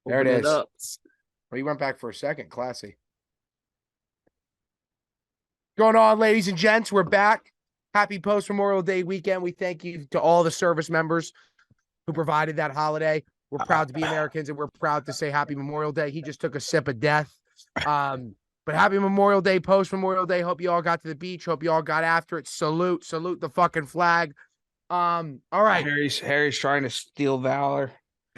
There it Open is. up. Well, you went back for a second. Classy. Going on, ladies and gents. We're back. Happy post Memorial Day weekend. We thank you to all the service members who provided that holiday. We're proud to be Americans, and we're proud to say Happy Memorial Day. He just took a sip of death. But Happy Memorial Day, post Memorial Day. Hope you all got to the beach. Hope you all got after it. Salute the fucking flag. All right. Harry's trying to steal valor.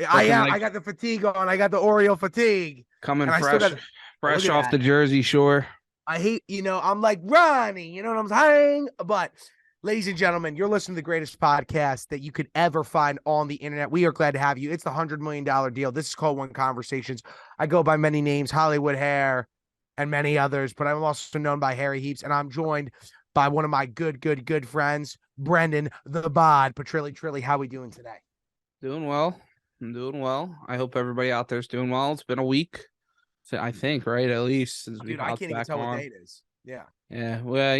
I got the fatigue on. I got the Oreo fatigue. Coming And I still fresh off the Jersey Shore. I hate, I'm like Ronnie, you know what I'm saying? But ladies and gentlemen, you're listening to the greatest podcast that you could ever find on the internet. We are glad to have you. It's the $100 million deal. This is called One Conversations. I go by many names, Hollywood Hair and many others, but I'm also known by Harry Heaps. And I'm joined by one of my good friends, Brendan the Bod Petrilli. How we doing today? Doing well. I'm doing well. I hope everybody out there is doing well. It's been a week, I think, right? At least since we I can't even tell what day it is. Yeah. Yeah. Well,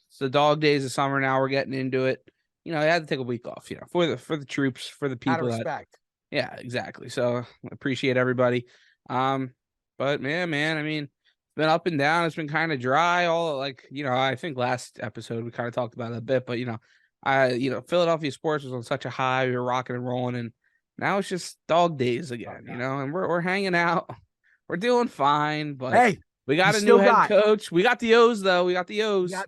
it's the dog days of summer now. We're getting into it. I had to take a week off, for the troops, for the people. Out of respect. Yeah, exactly. So I appreciate everybody. But man, I mean, it's been up and down. It's been kind of dry. I think last episode we kind of talked about it a bit, but Philadelphia sports was on such a high. We were rocking and rolling, and now it's just dog days again, and we're hanging out. We're doing fine, but hey, we got a new head coach. We got the O's, though. We got the O's. The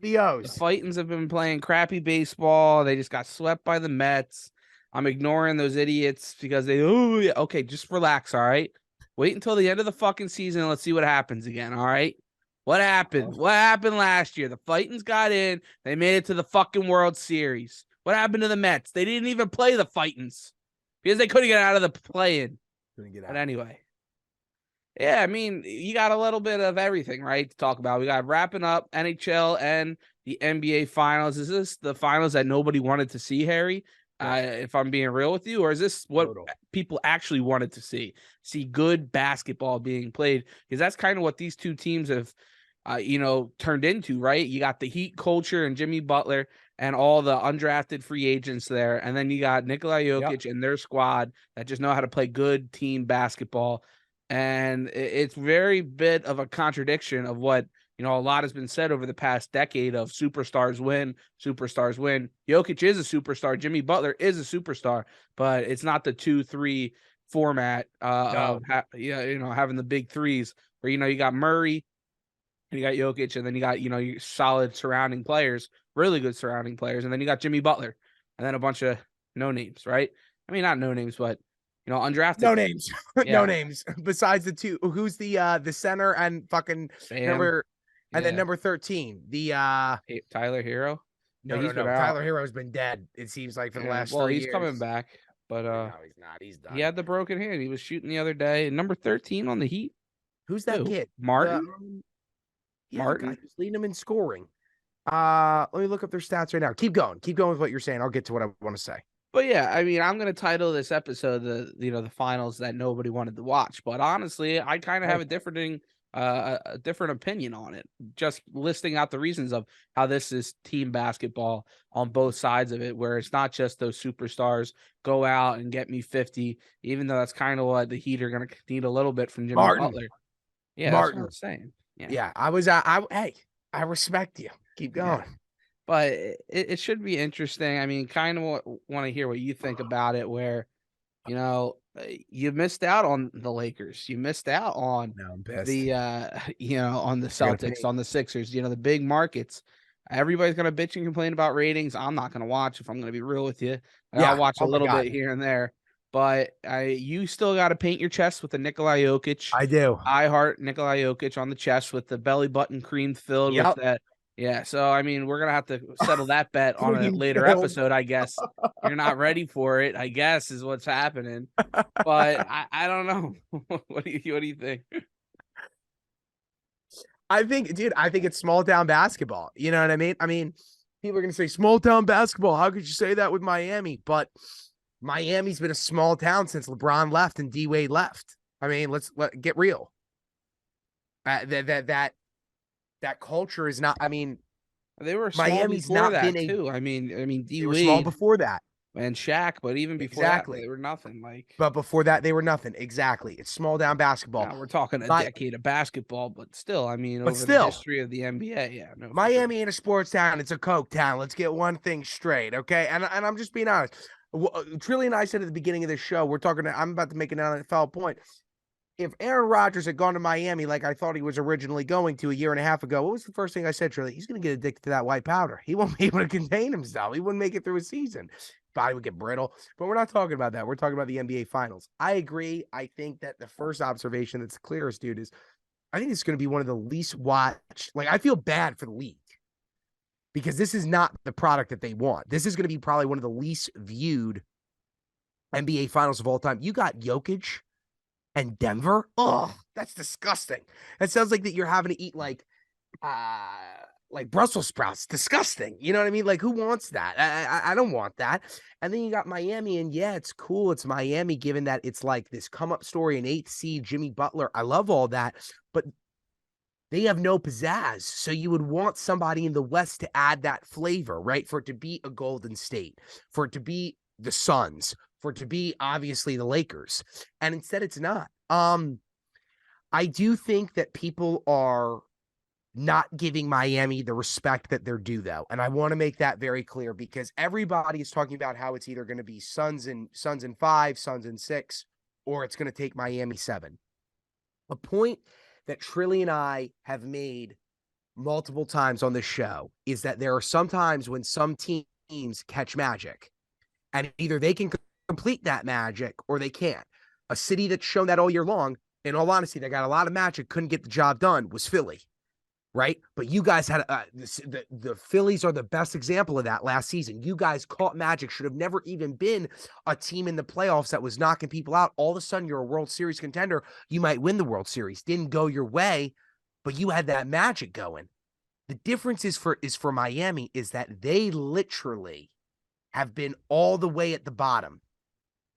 Fightins have been playing crappy baseball. They just got swept by the Mets. I'm ignoring those idiots because okay, just relax, all right? Wait until the end of the fucking season and let's see what happens again, all right? What happened? What happened last year? The Fightins got in. They made it to the fucking World Series. What happened to the Mets? They didn't even play the Fightins because they couldn't get out of the play-in. But anyway. Yeah, I mean, you got a little bit of everything, right, to talk about. We got wrapping up NHL and the NBA Finals. Is this the finals that nobody wanted to see, Harry? If I'm being real with you, or is this what people actually wanted to see? See good basketball being played? Because that's kind of what these two teams have, turned into, right? You got the Heat culture and Jimmy Butler and all the undrafted free agents there. And then you got Nikola Jokic and their squad that just know how to play good team basketball. And it's very bit of a contradiction of what, a lot has been said over the past decade of superstars win. Jokic is a superstar. Jimmy Butler is a superstar, but it's not the 2-3 format of having the big threes where, you got Murray, you got Jokic, and then you got, your solid surrounding players, really good surrounding players. And then you got Jimmy Butler and then a bunch of no names, right? I mean, not no names, but undrafted. No names. No names. Besides the two. Who's the center and fucking number and then number 13. The Tyler Hero. No. Tyler Hero's been dead, it seems like, for the last 3 years. He's coming back. But no, he's not. He's done. He had the broken hand. He was shooting the other day. Number 13 on the Heat. Who's that kid? Martin. Martin. He's leading them in scoring. Let me look up their stats right now. Keep going with what you're saying. I'll get to what I want to say. But yeah, I mean, I'm going to title this episode the finals that nobody wanted to watch. But honestly, I kind of have a different opinion on it. Just listing out the reasons of how this is team basketball on both sides of it, where it's not just those superstars go out and get me 50, even though that's kind of what the Heat are going to need a little bit from Jimmy Butler. Yeah, Martin. That's what I'm saying. Yeah, I respect you. Keep going. Yeah. But it should be interesting. I mean, kind of want to hear what you think about it, where, you missed out on the Lakers. You missed out on on the Celtics, on the Sixers, the big markets. Everybody's going to bitch and complain about ratings. I'm not going to watch, if I'm going to be real with you. I'll watch a little bit here and there. But you still got to paint your chest with the Nikola Jokic. I do. I heart Nikola Jokic on the chest with the belly button cream filled with that. Yeah, so, I mean, we're going to have to settle that bet on a later episode, I guess. You're not ready for it, I guess, is what's happening. But I don't know. What do you think? I think it's small town basketball. You know what I mean? I mean, people are going to say small town basketball. How could you say that with Miami? But Miami's been a small town since LeBron left and D-Wade left. I mean, let's get real. That culture is not. I mean, they were small Miami's before not that been too. I mean, they were small before that. and Shaq, but even before that, Exactly. they were nothing. Like, But before that, they were nothing. Exactly. It's small down basketball. now we're talking a My, decade of basketball, but still, I mean, but over the still, history of the NBA, yeah, no, for sure. Miami ain't a sports town. It's a Coke town. Let's get one thing straight, okay? And I'm just being honest. Trilly and I said at the beginning of this show, I'm about to make an NFL point. If Aaron Rodgers had gone to Miami like I thought he was originally going to a year and a half ago, what was the first thing I said, Trilly? He's going to get addicted to that white powder. He won't be able to contain himself. He wouldn't make it through a season. Body would get brittle. But we're not talking about that. We're talking about the NBA Finals. I agree. I think that the first observation that's clearest, dude, is I think it's going to be one of the least watched. Like, I feel bad for the league because this is not the product that they want. This is going to be probably one of the least viewed NBA Finals of all time. You got Jokic and Denver. Oh, that's disgusting. That sounds like that you're having to eat like Brussels sprouts. Disgusting. You know what I mean? Like, who wants that? I don't want that. And then you got Miami, and yeah, it's cool. It's Miami, given that it's like this come up story, an 8th seed, Jimmy Butler. I love all that, but they have no pizzazz. So you would want somebody in the West to add that flavor, right? For it to be a Golden State, for it to be the Suns, for it to be obviously the Lakers. And instead it's not. I do think that people are not giving Miami the respect that they're due, though. And I want to make that very clear because everybody is talking about how it's either going to be Suns in 5, Suns in 6, or it's going to take Miami 7. A point that Trilly and I have made multiple times on this show is that there are some times when some teams catch magic and either they can complete that magic or they can't. A city that's shown that all year long, in all honesty, they got a lot of magic, couldn't get the job done, was Philly, right? But you guys had the Phillies are the best example of that last season. You guys caught magic, should have never even been a team in the playoffs that was knocking people out. All of a sudden, you're a World Series contender. You might win the World Series. Didn't go your way, but you had that magic going. The difference is for Miami is that they literally have been all the way at the bottom.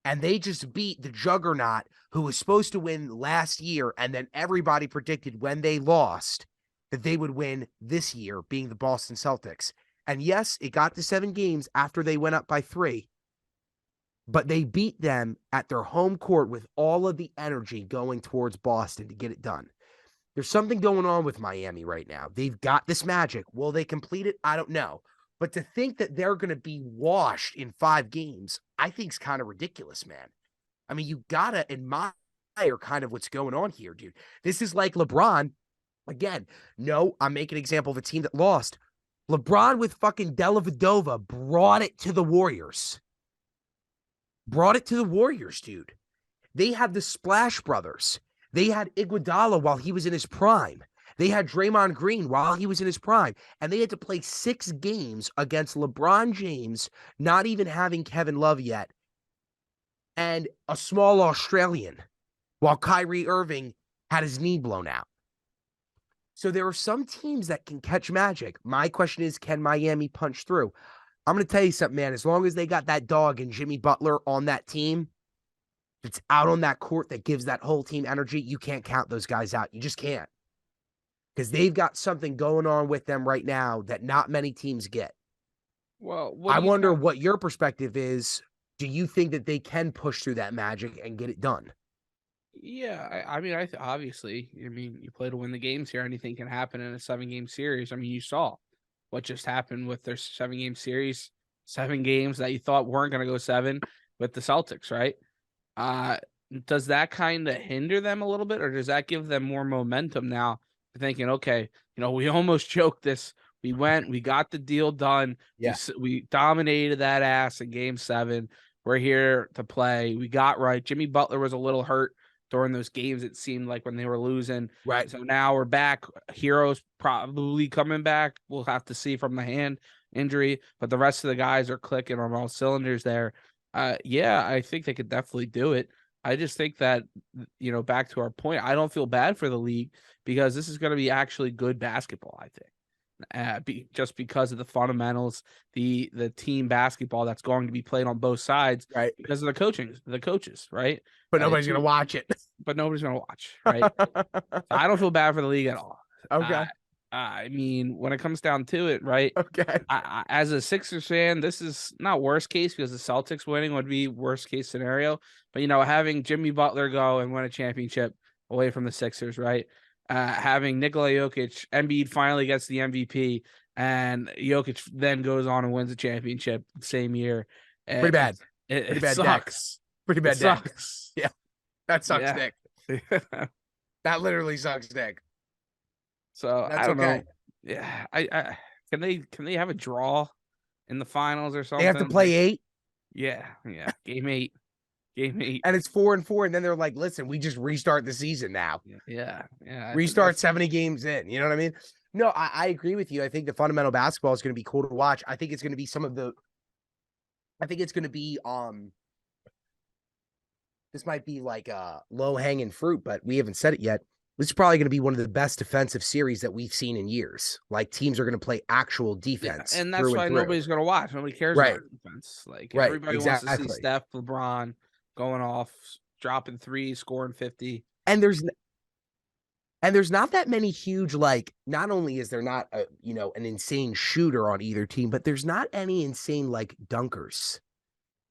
And they just beat the juggernaut who was supposed to win last year. And then everybody predicted when they lost that they would win this year, being the Boston Celtics. And yes, it got to 7 games after they went up by 3. But they beat them at their home court with all of the energy going towards Boston to get it done. There's something going on with Miami right now. They've got this magic. Will they complete it? I don't know. But to think that they're going to be washed in 5 games, I think is kind of ridiculous, man. I mean, you got to admire kind of what's going on here, dude. This is like LeBron. Again, no, I'm making an example of a team that lost. LeBron with fucking Della Vadova brought it to the Warriors. Brought it to the Warriors, dude. They had the Splash Brothers. They had Iguodala while he was in his prime. They had Draymond Green while he was in his prime, and they had to play 6 games against LeBron James, not even having Kevin Love yet, and a small Australian, while Kyrie Irving had his knee blown out. So there are some teams that can catch magic. My question is, can Miami punch through? I'm going to tell you something, man. As long as they got that dog and Jimmy Butler on that team, that's out on that court that gives that whole team energy, you can't count those guys out. You just can't. Because they've got something going on with them right now that not many teams get. Well, I wonder what your perspective is. Do you think that they can push through that magic and get it done? Yeah, I mean, obviously, I mean, you play to win the games here. Anything can happen in a 7-game series. I mean, you saw what just happened with their 7-game series, 7 games that you thought weren't going to go 7 with the Celtics, right? Does that kind of hinder them a little bit, or does that give them more momentum now? Thinking, okay, we almost choked this. We got the deal done. Yeah. We dominated that ass in Game 7. We're here to play. We got right. Jimmy Butler was a little hurt during those games, it seemed like, when they were losing. Right. So now we're back. Hero's probably coming back. We'll have to see from the hand injury, but the rest of the guys are clicking on all cylinders there. Yeah, I think they could definitely do it. I just think that, back to our point, I don't feel bad for the league because this is going to be actually good basketball, I think. Just because of the fundamentals, the team basketball that's going to be played on both sides, right? Because of the coaches, right? But nobody's going to watch it. But nobody's going to watch, right? So I don't feel bad for the league at all. Okay. I mean, when it comes down to it, right? Okay. As a Sixers fan, this is not worst case because the Celtics winning would be worst case scenario. But having Jimmy Butler go and win a championship away from the Sixers, right? Having Nikola Jokic, Embiid finally gets the MVP, and Jokic then goes on and wins a championship the same year. Pretty bad. Pretty It bad deck. sucks. Pretty It bad deck. sucks. Yeah. That sucks, Yeah. Nick. That literally sucks, Nick. So That's I don't okay. know. Yeah, I can they have a draw in the finals or They have to something? play 8, Yeah. Game 8. Game 8. and it's 4-4, and then they're like, "Listen, we just restart the season now. Yeah. Restart 70 games in." You know what I mean? No, I agree with you. I think the fundamental basketball is going to be cool to watch. I think it's going to be this might be like a low hanging fruit, but we haven't said it yet. This is probably going to be one of the best defensive series that we've seen in years. Like, teams are going to play actual defense, and that's through why and through. nobody's gonna watch. Nobody cares Right. about defense. Like Right. everybody wants to see Exactly. Steph, LeBron going off, dropping threes, scoring 50. And there's not that many huge, like, not only is there not an insane shooter on either team, but there's not any insane like dunkers.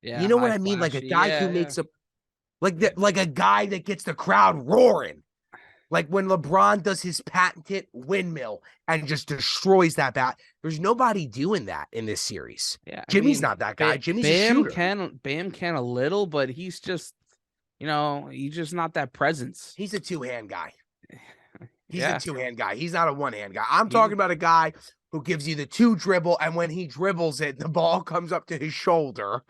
Yeah, You know what high I mean? Like a flashy. guy Yeah, who makes yeah. like a guy that gets the crowd roaring. Like when LeBron does his patented windmill and just destroys that bat. There's nobody doing that in this series. Yeah, Jimmy's not that guy. Jimmy's a Bam shooter. Bam can a little, but he's just he's just not that presence. He's a two-hand guy. He's Yeah. a two-hand guy. He's not a one-hand guy. I'm He's- talking about a guy who gives you the 2 dribble, and when he dribbles it, the ball comes up to his shoulder,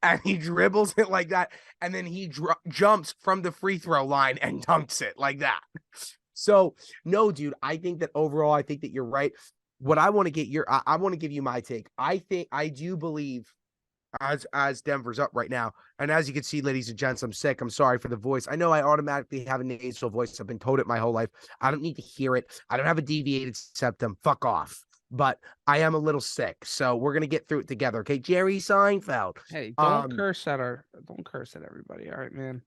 and he dribbles it like that, and then he jumps from the free throw line and dunks it like that. So, no, dude, I think that overall, I think that you're right. What I want to get I want to give you my take. I do believe as Denver's up right now, and as you can see, ladies and gents, I'm sick. I'm sorry for the voice. I know I automatically have a nasal voice. I've been told it my whole life. I don't need to hear it. I don't have a deviated septum. Fuck off. But I am a little sick, so we're gonna get through it together. Okay, Jerry Seinfeld. Hey, don't curse at everybody. All right, man.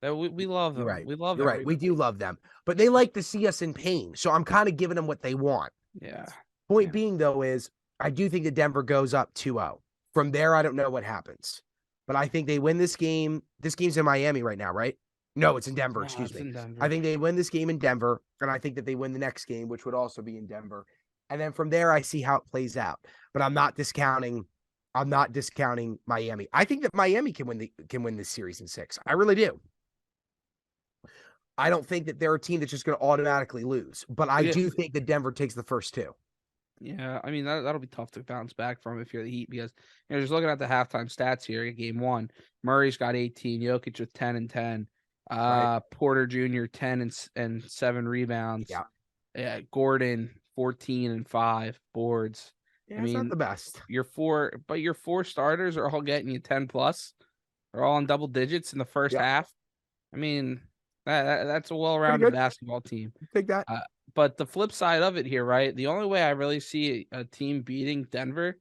That we love them. Right. We love You're right. We do love them, but they like to see us in pain. So I'm kind of giving them what they want. Yeah. Point being, though, is I do think that Denver goes up 2-0. From there, I don't know what happens, but I think they win this game. This game's in Miami right now, right? No, it's in Denver. No, excuse it's me. in Denver. I think they win this game in Denver, and I think that they win the next game, which would also be in Denver. And then from there, I see how it plays out. But I'm not discounting Miami. I think that Miami can win this series in 6. I really do. I don't think that they're a team that's just going to automatically lose, but I do think that Denver takes the first 2. Yeah, I mean that'll be tough to bounce back from if you're the Heat because just looking at the halftime stats here in game 1, Murray's got 18, Jokic with 10 and 10, Right. Porter Jr. 10 and 7 rebounds, Gordon 14 and 5 boards. Yeah, I mean, not the best. Your 4 starters are all getting you 10 plus. They're all in double digits in the first half. I mean, that's a well-rounded basketball team. Take that. But the flip side of it here, right? The only way I really see a team beating Denver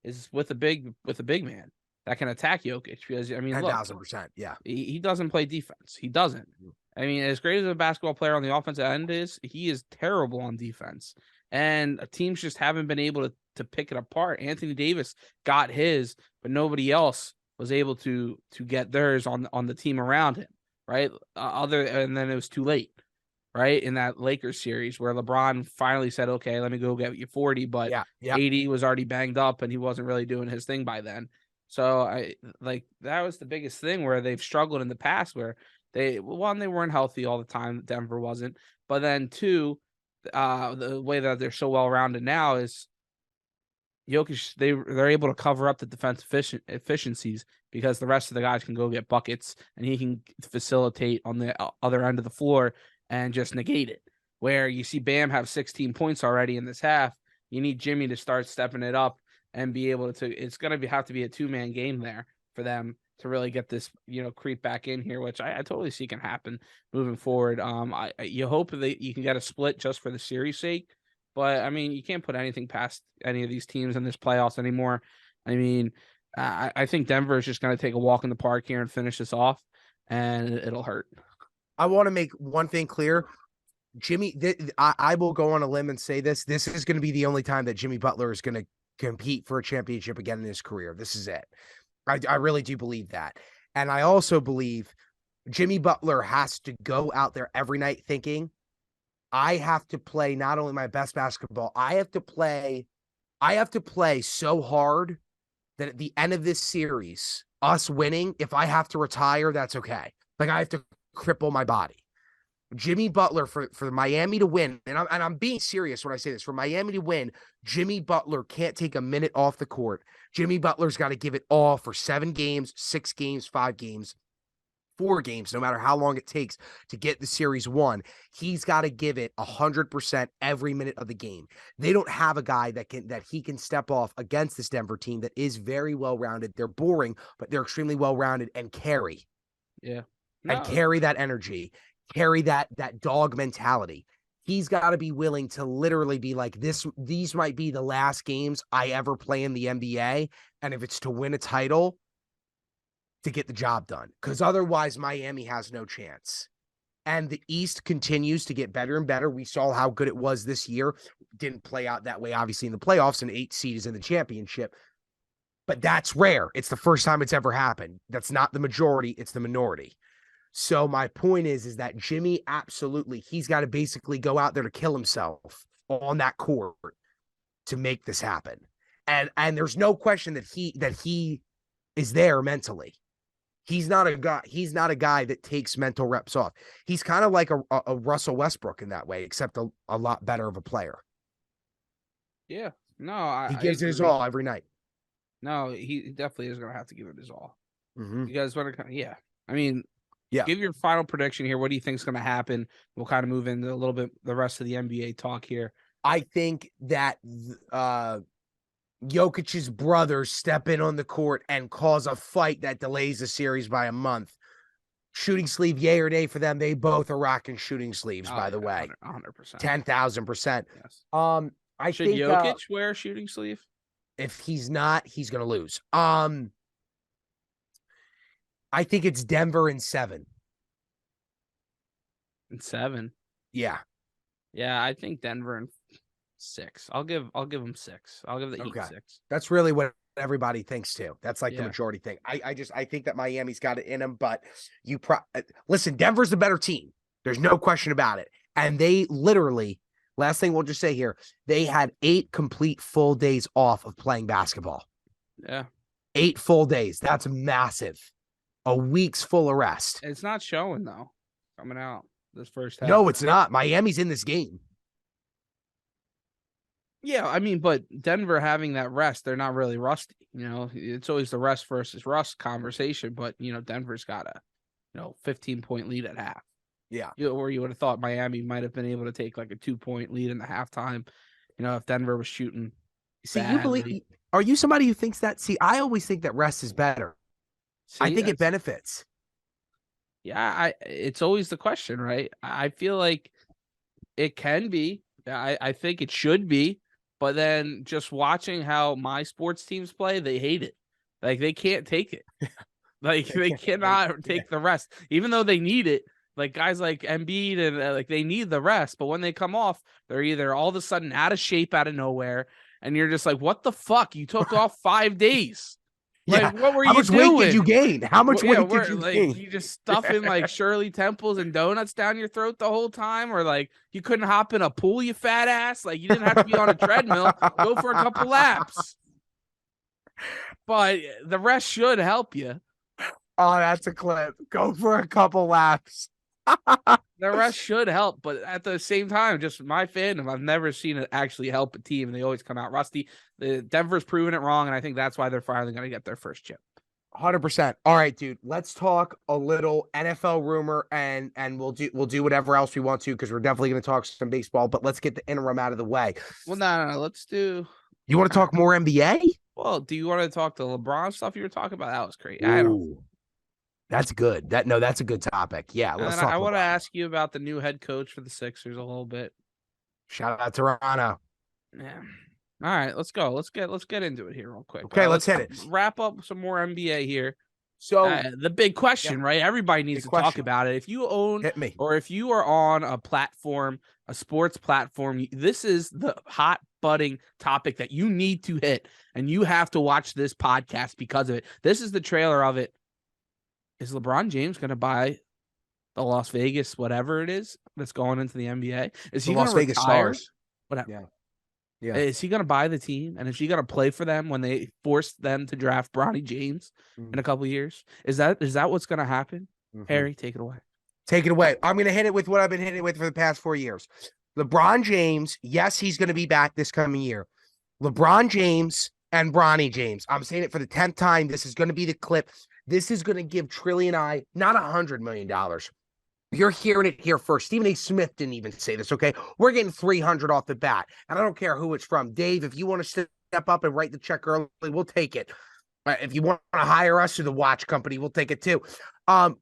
is with a big man that can attack Jokic. Because I mean, 10,000%. Yeah, he doesn't play defense. He doesn't. I mean, as great as a basketball player on the offensive end is, he is terrible on defense. And teams just haven't been able to pick it apart. Anthony Davis got his, but nobody else was able to get theirs on the team around him, right? And then it was too late, right? In that Lakers series where LeBron finally said, okay, let me go get you 40, but AD was already banged up and he wasn't really doing his thing by then. So that was the biggest thing where they've struggled in the past where they weren't healthy all the time. Denver wasn't, but then 2, the way that they're so well rounded now is Jokic. They're able to cover up the defense efficiencies because the rest of the guys can go get buckets and he can facilitate on the other end of the floor and just negate it. Where you see Bam have 16 points already in this half, you need Jimmy to start stepping it up and be able to. It's going to have to be a 2-man game there for them to really get this, creep back in here, which I totally see can happen moving forward. You hope that you can get a split just for the series sake, but I mean, you can't put anything past any of these teams in this playoffs anymore. I mean, I think Denver is just going to take a walk in the park here and finish this off, and it'll hurt. I want to make one thing clear. I will go on a limb and say this. This is going to be the only time that Jimmy Butler is going to compete for a championship again in his career. This is it. I really do believe that. And I also believe Jimmy Butler has to go out there every night thinking, I have to play not only my best basketball, I have to play so hard that at the end of this series, us winning, if I have to retire, that's okay. Like I have to cripple my body. Jimmy Butler for Miami to win, and I'm being serious when I say this, for Miami to win, Jimmy Butler can't take a minute off the court. Jimmy Butler's got to give it all for 7 games, 6 games, 5 games, 4 games, no matter how long it takes to get the series won. He's got to give it 100% every minute of the game. They don't have a guy that he can step off against this Denver team that is very well-rounded. They're boring, but they're extremely well-rounded and carry. Yeah. And carry that energy, carry that dog mentality. He's got to be willing to literally be like, these might be the last games I ever play in the NBA. And if it's to win a title, to get the job done. Because otherwise, Miami has no chance. And the East continues to get better and better. We saw how good it was this year. Didn't play out that way, obviously, in the playoffs, and 8 seeds in the championship. But that's rare. It's the first time it's ever happened. That's not the majority. It's the minority. So my point is that Jimmy, absolutely, he's got to basically go out there to kill himself on that court to make this happen. And there's no question that he is there mentally. He's not a guy that takes mental reps off. He's kind of like a Russell Westbrook in that way, except a lot better of a player. Yeah. No, he gives it his all every night. No, he definitely is going to have to give it his all. Mm-hmm. You guys want to, yeah. I mean, yeah. Give your final prediction here. What do you think is going to happen? We'll kind of move into a little bit the rest of the NBA talk here. I think that Jokic's brothers step in on the court and cause a fight that delays the series by a month. Shooting sleeve, yay or nay for them. They both are rocking shooting sleeves, by the way. 100%. 10,000%. Yes. I Should think Jokic wear a shooting sleeve? If he's not, he's going to lose. I think it's Denver in 7. In 7? Yeah. Yeah, I think Denver in 6. I'll give them 6. I'll give the Heat 6. That's really what everybody thinks too. That's like the majority thing. I think that Miami's got it in them, but listen, Denver's the better team. There's no question about it. And they literally, last thing we'll just say here, they had 8 complete full days off of playing basketball. Yeah. 8 full days. That's massive. A week's full of rest. It's not showing though. Coming out this first half. No, it's not. Miami's in this game. Yeah, I mean, but Denver having that rest, they're not really rusty. You know, it's always the rest versus rust conversation, but Denver's got a 15-point lead at half. Yeah. Or you would have thought Miami might have been able to take like a 2-point lead in the halftime, if Denver was shooting. See, are you somebody who thinks that? See, I always think that rest is better. See, I think it benefits. Yeah, it's always the question, right? I feel like it can be. I think it should be. But then just watching how my sports teams play, they hate it. Like, they can't take it. Like, they cannot take the rest. Even though they need it, like guys like Embiid and they need the rest. But when they come off, they're either all of a sudden out of shape out of nowhere. And you're just like, what the fuck? You took off 5 days. Like, what were you doing? How much weight did you gain? How much weight did you gain? You just stuffing like Shirley Temples and donuts down your throat the whole time, or like you couldn't hop in a pool, you fat ass. Like, you didn't have to be on a treadmill. Go for a couple laps. But the rest should help you. Oh, that's a clip. Go for a couple laps. The rest should help, but at the same time, just my fandom, I've never seen it actually help a team, and they always come out rusty. The Denver's proven it wrong, and I think that's why they're finally going to get their first chip. 100%. All right, dude. Let's talk a little NFL rumor, and we'll do whatever else we want to, because we're definitely going to talk some baseball. But let's get the interim out of the way. Well, no. Let's do. You want to talk more NBA? Well, do you want to talk the LeBron stuff you were talking about? That was great. Ooh. I don't. That's good. That's a good topic. Yeah, let's talk. I want to ask you about the new head coach for the Sixers a little bit. Shout out to Toronto. Yeah. All right, let's go. Let's get into it here real quick. Okay, let's hit it. Wrap up some more NBA here. So The big question, right? Everybody needs to talk about it. If you own Hit me. or if you are on a platform, a sports platform, this is the hot budding topic that you need to hit, and you have to watch this podcast because of it. This is the trailer of it. Is LeBron James going to buy the Las Vegas, whatever it is, that's going into the NBA? Is he going to retire? Stars. Whatever. Yeah. Yeah. Is he going to buy the team? And is he going to play for them when they force them to draft Bronny James in a couple of years? Is that what's going to happen? Harry, take it away. Take it away. I'm going to hit it with what I've been hitting it with for the past 4 years. LeBron James, yes, he's going to be back this coming year. LeBron James and Bronny James. I'm saying it for the 10th time. This is going to be the clip. This is going to give Trillion I not $100 million. You're hearing it here first. Stephen A. Smith didn't even say this, okay? We're getting 300 off the bat. And I don't care who it's from. Dave, if you want to step up and write the check early, we'll take it. If you want to hire us or the watch company, we'll take it too.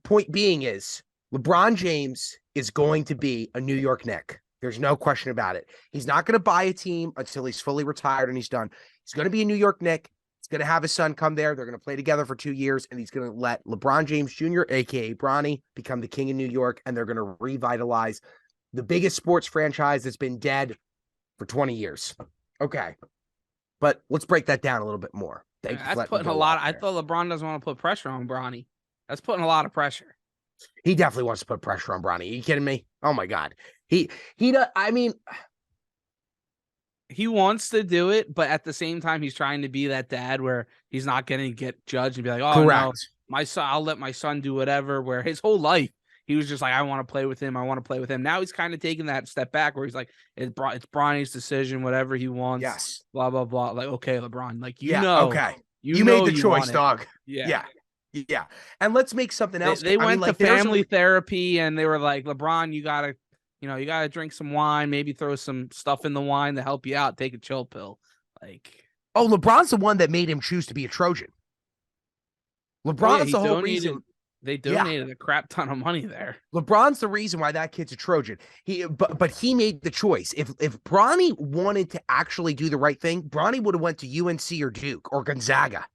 Point being is, LeBron James is going to be a New York Knick. There's no question about it. He's not going to buy a team until he's fully retired and he's done. He's going to be a New York Knick. He's going to have his son come there. They're going to play together for 2 years, and he's going to let LeBron James Jr., a.k.a. Bronny, become the king of New York, and they're going to revitalize the biggest sports franchise that's been dead for 20 years. Okay. But let's break that down a little bit more. That's putting a lot. I thought LeBron doesn't want to put pressure on Bronny. That's putting a lot of pressure. He definitely wants to put pressure on Bronny. Are you kidding me? Oh my God. He does. I mean, he wants to do it, but at the same time, he's trying to be that dad where he's not going to get judged and be like, "Oh no, my son, I'll let my son do whatever." Where his whole life he was just like, "I want to play with him. I want to play with him." Now he's kind of taking that step back where he's like, "It's Bronny's decision, whatever he wants." Yes. Blah blah blah. Like, okay, LeBron, like okay, you made the choice, dog. Yeah. And let's make something else. They went to family therapy, and they were like, "LeBron, you gotta drink some wine, maybe throw some stuff in the wine to help you out. Take a chill pill." Like, oh, LeBron's the one that made him choose to be a Trojan. LeBron's the whole reason. They donated a crap ton of money there. LeBron's the reason why that kid's a Trojan. But he made the choice. If Bronny wanted to actually do the right thing, Bronny would have went to UNC or Duke or Gonzaga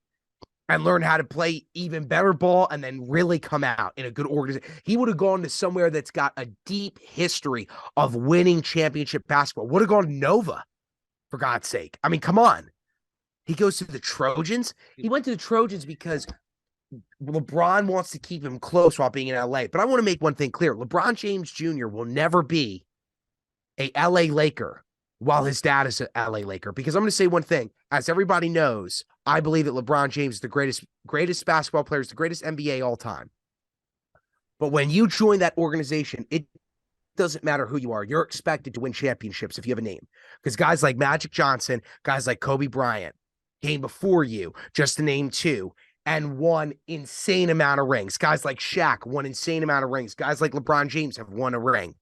and learned how to play even better ball and then really come out in a good organization. He would have gone to somewhere that's got a deep history of winning championship basketball. Would have gone to Nova, for God's sake. I mean, come on. He goes to the Trojans. He went to the Trojans because LeBron wants to keep him close while being in LA. But I want to make one thing clear. LeBron James Jr. will never be a LA Laker while his dad is a LA Laker. Because I'm going to say one thing. As everybody knows, I believe that LeBron James is the greatest basketball player, is the greatest NBA all time. But when you join that organization, it doesn't matter who you are. You're expected to win championships if you have a name. Because guys like Magic Johnson, guys like Kobe Bryant came before you, just to name two, and won insane amount of rings. Guys like Shaq won insane amount of rings. Guys like LeBron James have won a ring.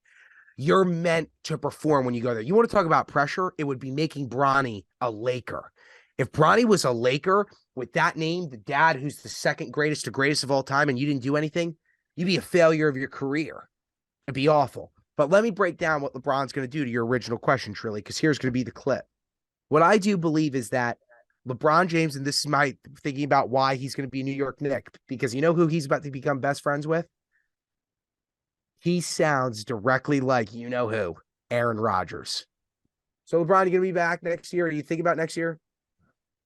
You're meant to perform when you go there. You want to talk about pressure? It would be making Bronny a Laker. If Bronny was a Laker with that name, the dad who's the second greatest to greatest of all time, and you didn't do anything, you'd be a failure of your career. It'd be awful. But let me break down what LeBron's going to do to your original question, Trilly, because here's going to be the clip. What I do believe is that LeBron James, and this is my thinking about why he's going to be a New York Knick, because you know who he's about to become best friends with? He sounds directly like you know who, Aaron Rodgers. So LeBron, you going to be back next year? Are you thinking about next year?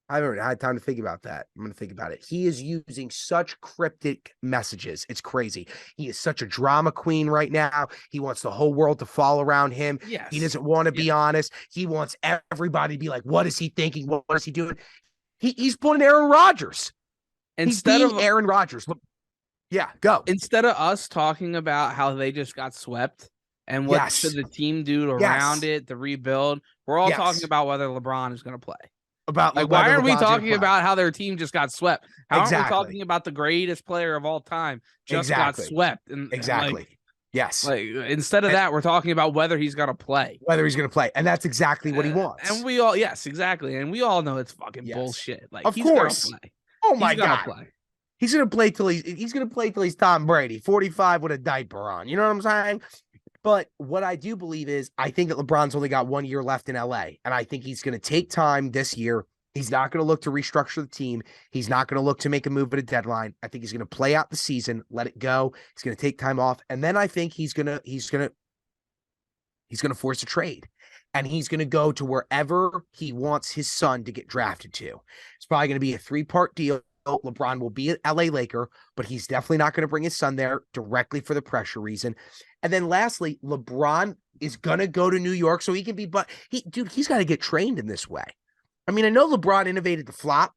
I haven't had time to think about that. I'm going to think about it. He is using such cryptic messages. It's crazy. He is such a drama queen right now. He wants the whole world to fall around him. Yes. He doesn't want to be honest. He wants everybody to be like, what is he thinking? What is he doing? He's pulling Aaron Rodgers. Instead of Aaron Rodgers. Look, yeah, go. Instead of us talking about how they just got swept and what should the team do around it to rebuild, we're all talking about whether LeBron is going to play. About like why aren't we talking about how their team just got swept? How aren't we talking about the greatest player of all time just got swept? And Yes. Like instead of that, we're talking about whether he's gonna play. Whether he's gonna play. And that's exactly what he wants. And we all exactly. And we all know it's fucking bullshit. Like of course. Gonna play. Oh my God. He's gonna play till he's Tom Brady, 45 with a diaper on. You know what I'm saying? But what I do believe is I think that LeBron's only got 1 year left in LA. And I think he's going to take time this year. He's not going to look to restructure the team. He's not going to look to make a move at a deadline. I think he's going to play out the season, let it go. He's going to take time off, and then I think he's going to force a trade, and he's going to go to wherever he wants his son to get drafted to. It's probably going to be a 3-part deal. LeBron will be an LA Laker, but he's definitely not going to bring his son there directly for the pressure reason. And then lastly, LeBron is going to go to New York so he can be, but he's got to get trained in this way. I mean, I know LeBron innovated the flop,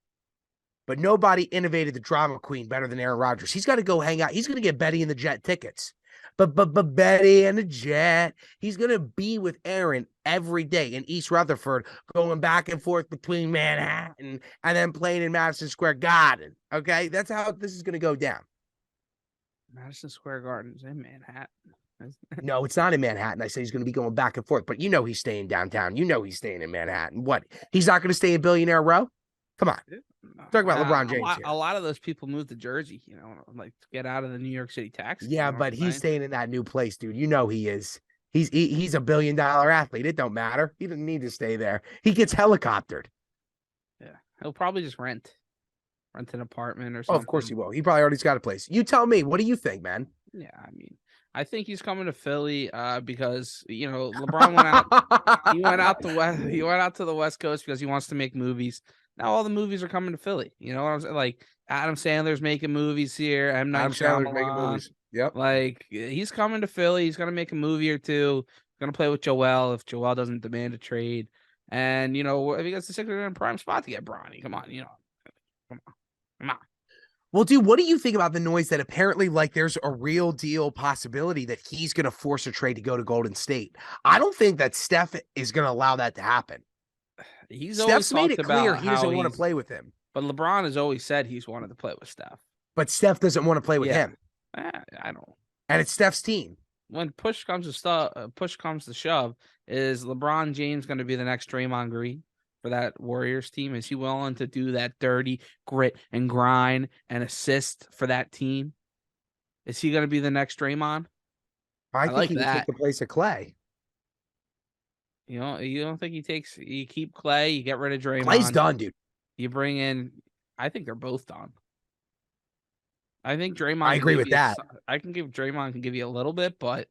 but nobody innovated the drama queen better than Aaron Rodgers. He's got to go hang out. He's going to get Betty and the Jet tickets. But Betty and the Jet, he's going to be with Aaron every day in East Rutherford, going back and forth between Manhattan and then playing in Madison Square Garden. Okay? That's how this is going to go down. Madison Square Garden's in Manhattan. No, it's not in Manhattan. I say he's going to be going back and forth, but he's staying downtown. He's staying in Manhattan. What? He's not going to stay in Billionaire Row? Come on. Talk about LeBron James here. A lot of those people moved to Jersey, like to get out of the New York City tax. Yeah, but he's staying in that new place, dude. He is. He's $1 billion athlete. It don't matter. He doesn't need to stay there. He gets helicoptered. Yeah, he'll probably just rent an apartment or Oh, something. of course he will. He probably already got a place. You tell me. What do you think, man? Yeah, I mean, I think he's coming to Philly because LeBron went out. He went out to the West Coast because he wants to make movies. Now all the movies are coming to Philly. You know what I'm saying? Like Adam Sandler's making movies here. M. Night Shyamalan making movies. Yep. Like he's coming to Philly. He's gonna make a movie or two. Gonna play with Joel if Joel doesn't demand a trade. And if he gets the Sixers in prime spot to get Bronny, come on, come on. Well, dude, what do you think about the noise that apparently there's a real deal possibility that he's going to force a trade to go to Golden State? I don't think that Steph is going to allow that to happen. Steph's made it clear he doesn't want to play with him. But LeBron has always said he's wanted to play with Steph. But Steph doesn't want to play with him. I don't. And it's Steph's team. When push comes to shove, is LeBron James going to be the next Draymond Green for that Warriors team? Is he willing to do that dirty grit and grind and assist for that team? Is he going to be the next Draymond? I think he would take the place of Clay. You don't think you keep Clay, you get rid of Draymond. Clay's done, dude. You bring in, I think they're both done. I think Draymond. I agree with that. Draymond can give you a little bit, but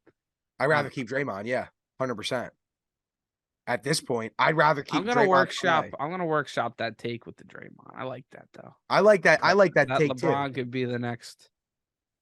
I'd rather keep Draymond. Yeah, 100%. At this point, I'd rather keep. I'm gonna workshop that take with the Draymond. I like that though. I like that take LeBron too. could be the next.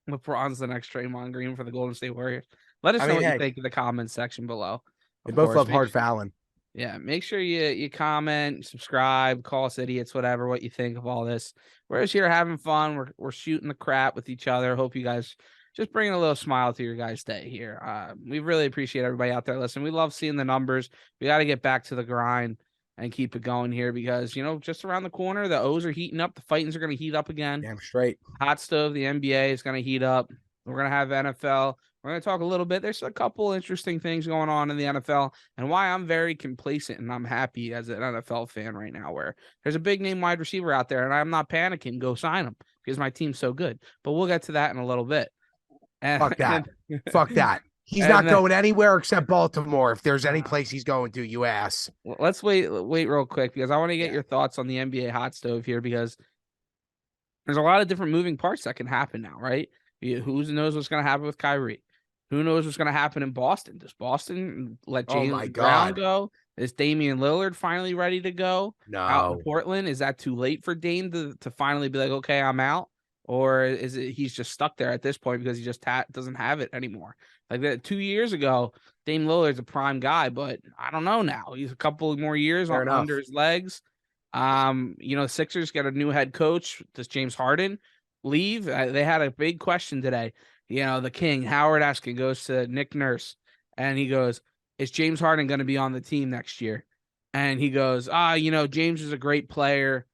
LeBron's the next Draymond Green for the Golden State Warriors. Let us know what you think in the comments section below. They both love hard fouling. Yeah, make sure you comment, subscribe, call us idiots, whatever, what you think of all this. We're just here having fun. We're shooting the crap with each other. Hope you guys just bringing a little smile to your guys' day here. We really appreciate everybody out there listening. We love seeing the numbers. We got to get back to the grind and keep it going here because, just around the corner, the O's are heating up. The fightings are going to heat up again. Damn straight. Hot stove, the NBA is going to heat up. We're going to have NFL. We're going to talk a little bit. There's a couple interesting things going on in the NFL and why I'm very complacent and I'm happy as an NFL fan right now where there's a big name wide receiver out there and I'm not panicking. Go sign him because my team's so good. But we'll get to that in a little bit. And, Fuck that. Fuck that. He's not going anywhere except Baltimore. If there's any place he's going to, you ass. Let's wait real quick because I want to get your thoughts on the NBA hot stove here because there's a lot of different moving parts that can happen now, right? Who knows what's going to happen with Kyrie? Who knows what's going to happen in Boston? Does Boston let James Brown go? Is Damian Lillard finally ready to go? No. Out in Portland? Is that too late for Dame to finally be like, okay, I'm out? Or is it he's just stuck there at this point because he just doesn't have it anymore? Like that 2 years ago, Dame Lillard's a prime guy, but I don't know now. He's a couple more years under his legs. Sixers get a new head coach. Does James Harden leave? They had a big question today. The king, Howard Eskin, goes to Nick Nurse, and he goes, is James Harden going to be on the team next year? And he goes, James is a great player.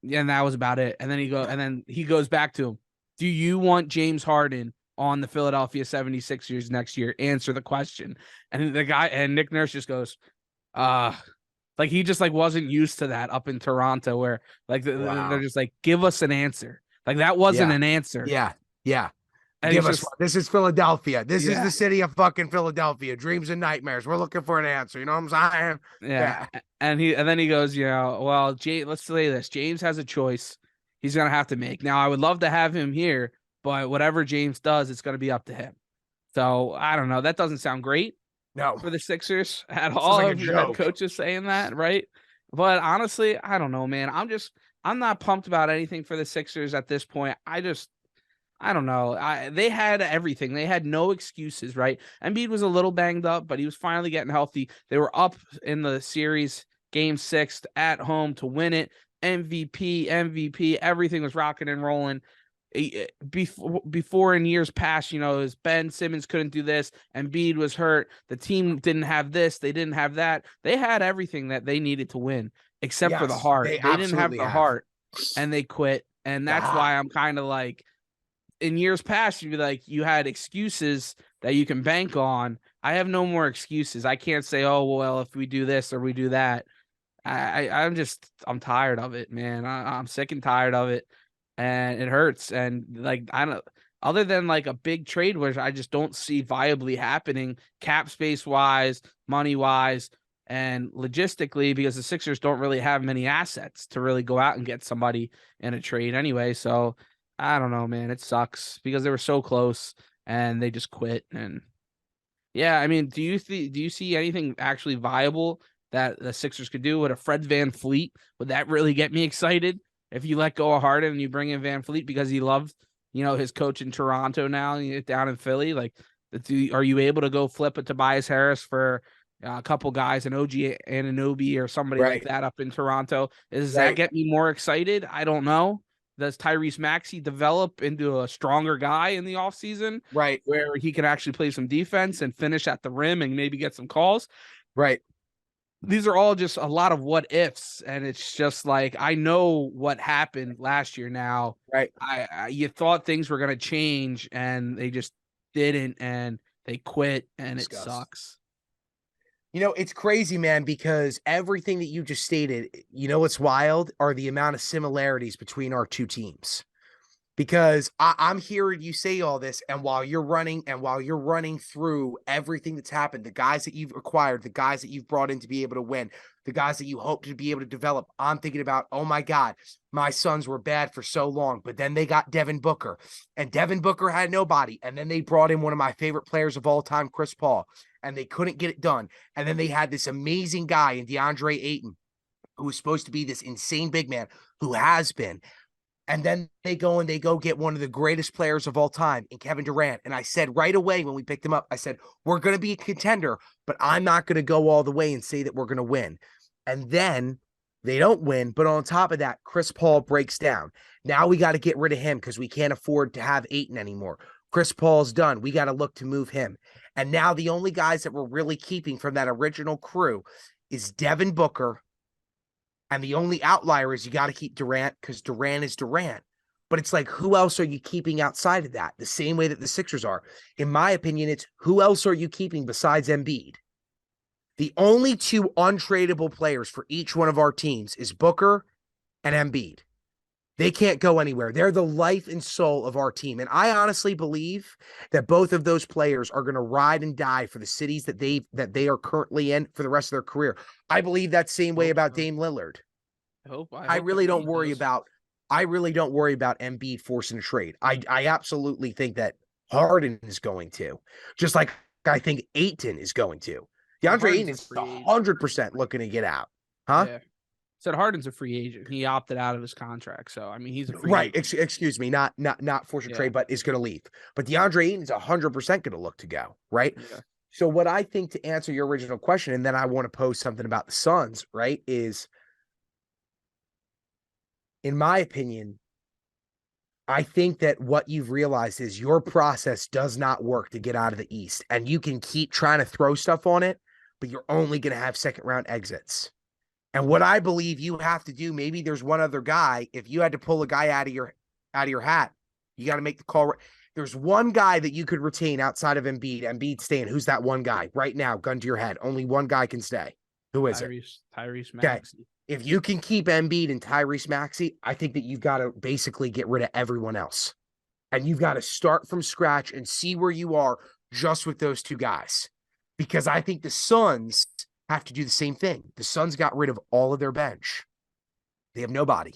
And that was about it. And then he goes back to him. Do you want James Harden on the Philadelphia 76ers next year? Answer the question. And Nick Nurse just goes, he just wasn't used to that up in Toronto where they're just like, give us an answer. Like that wasn't an answer. Yeah. And Give he's us just one. This is Philadelphia. This is yeah, the city of fucking Philadelphia. Dreams and nightmares. We're looking for an answer. You know what I'm saying? yeah. Yeah. And then he goes, well, let's say this. James has a choice he's gonna have to make. Now I would love to have him here, but whatever James does, it's gonna be up to him. So I don't know. That doesn't sound great No. for the Sixers at This is all like a of your head joke. coaches saying that, right? But honestly, I don't know, man. I'm not pumped about anything for the Sixers at this point. I don't know. They had everything. They had no excuses, right? Embiid was a little banged up, but he was finally getting healthy. They were up in the series, game 6 at home to win it. MVP, everything was rocking and rolling. Before in years past, as Ben Simmons couldn't do this, Embiid was hurt. The team didn't have this, they didn't have that. They had everything that they needed to win, except for the Yes, heart. they They didn't have absolutely the have. heart, and they quit. And that's Ah, why I'm kind of like, in years past, you'd be like, you had excuses that you can bank on. I have no more excuses. I can't say, oh, well, if we do this or we do that. I'm tired of it, man. I'm sick and tired of it, and it hurts. And like, I don't, other than like a big trade, which I just don't see viably happening, cap space wise, money wise, and logistically, because the Sixers don't really have many assets to really go out and get somebody in a trade anyway. So I don't know, man. It sucks because they were so close and they just quit. And yeah, I mean, do you see anything actually viable that the Sixers could do with a Fred VanVleet? Would that really get me excited if you let go of Harden and you bring in VanVleet because he loved, his coach in Toronto now, down in Philly? Like, are you able to go flip a Tobias Harris for a couple guys, an OG Anunoby or somebody like right, that up in Toronto? Does that right, get me more excited? I don't know. Does Tyrese Maxey develop into a stronger guy in the offseason right, where he can actually play some defense and finish at the rim and maybe get some calls? right. These are all just a lot of what ifs, and it's just like, I know what happened last year. Now, Right. you thought things were going to change, and they just didn't, and they quit, and it Disgust. sucks. It's crazy, man, because everything that you just stated, what's wild are the amount of similarities between our two teams. Because I'm hearing you say all this, and while you're running through everything that's happened, the guys that you've acquired, the guys that you've brought in to be able to win, the guys that you hope to be able to develop, I'm thinking about, oh my God, my Suns were bad for so long, but then they got Devin Booker, and Devin Booker had nobody, and then they brought in one of my favorite players of all time, Chris Paul, and they couldn't get it done, and then they had this amazing guy in DeAndre Ayton, who was supposed to be this insane big man, who has been. And then they go get one of the greatest players of all time in Kevin Durant. And I said right away when we picked him up, I said, we're going to be a contender, but I'm not going to go all the way and say that we're going to win. And then they don't win. But on top of that, Chris Paul breaks down. Now we got to get rid of him because we can't afford to have Ayton anymore. Chris Paul's done. We got to look to move him. And now the only guys that we're really keeping from that original crew is Devin Booker. And the only outlier is you got to keep Durant because Durant is Durant. But it's like, who else are you keeping outside of that? The same way that the Sixers are. In my opinion, it's who else are you keeping besides Embiid? The only two untradeable players for each one of our teams is Booker and Embiid. They can't go anywhere. They're the life and soul of our team. And I honestly believe that both of those players are going to ride and die for the cities that they are currently in for the rest of their career. I believe that same way about Dame Lillard. I hope Embiid does. I really don't worry about Embiid forcing a trade. I absolutely think that Harden is going to, just like I think Ayton is going to. Well, DeAndre Ayton Harden's a is free agent. 100% looking to get out. Huh? Yeah. Said Harden's a free agent. He opted out of his contract. So, I mean, he's a free Right. agent. Excuse me. Not force a Yeah. trade, but is going to leave. But DeAndre Ayton is 100% going to look to go. Right. Yeah. So what I think, to answer your original question, and then I want to pose something about the Suns, right, is, in my opinion, I think that what you've realized is your process does not work to get out of the East. And you can keep trying to throw stuff on it, but you're only going to have second round exits. And what I believe you have to do, maybe there's one other guy. If you had to pull a guy out of your hat, you got to make the call. There's one guy that you could retain outside of Embiid. Embiid staying. Who's that one guy right now? Gun to your head. Only one guy can stay. Who is it? Tyrese Okay. Maxey. If you can keep Embiid and Tyrese Maxey, I think that you've got to basically get rid of everyone else. And you've got to start from scratch and see where you are just with those two guys. Because I think the Suns have to do the same thing. The Suns got rid of all of their bench. They have nobody.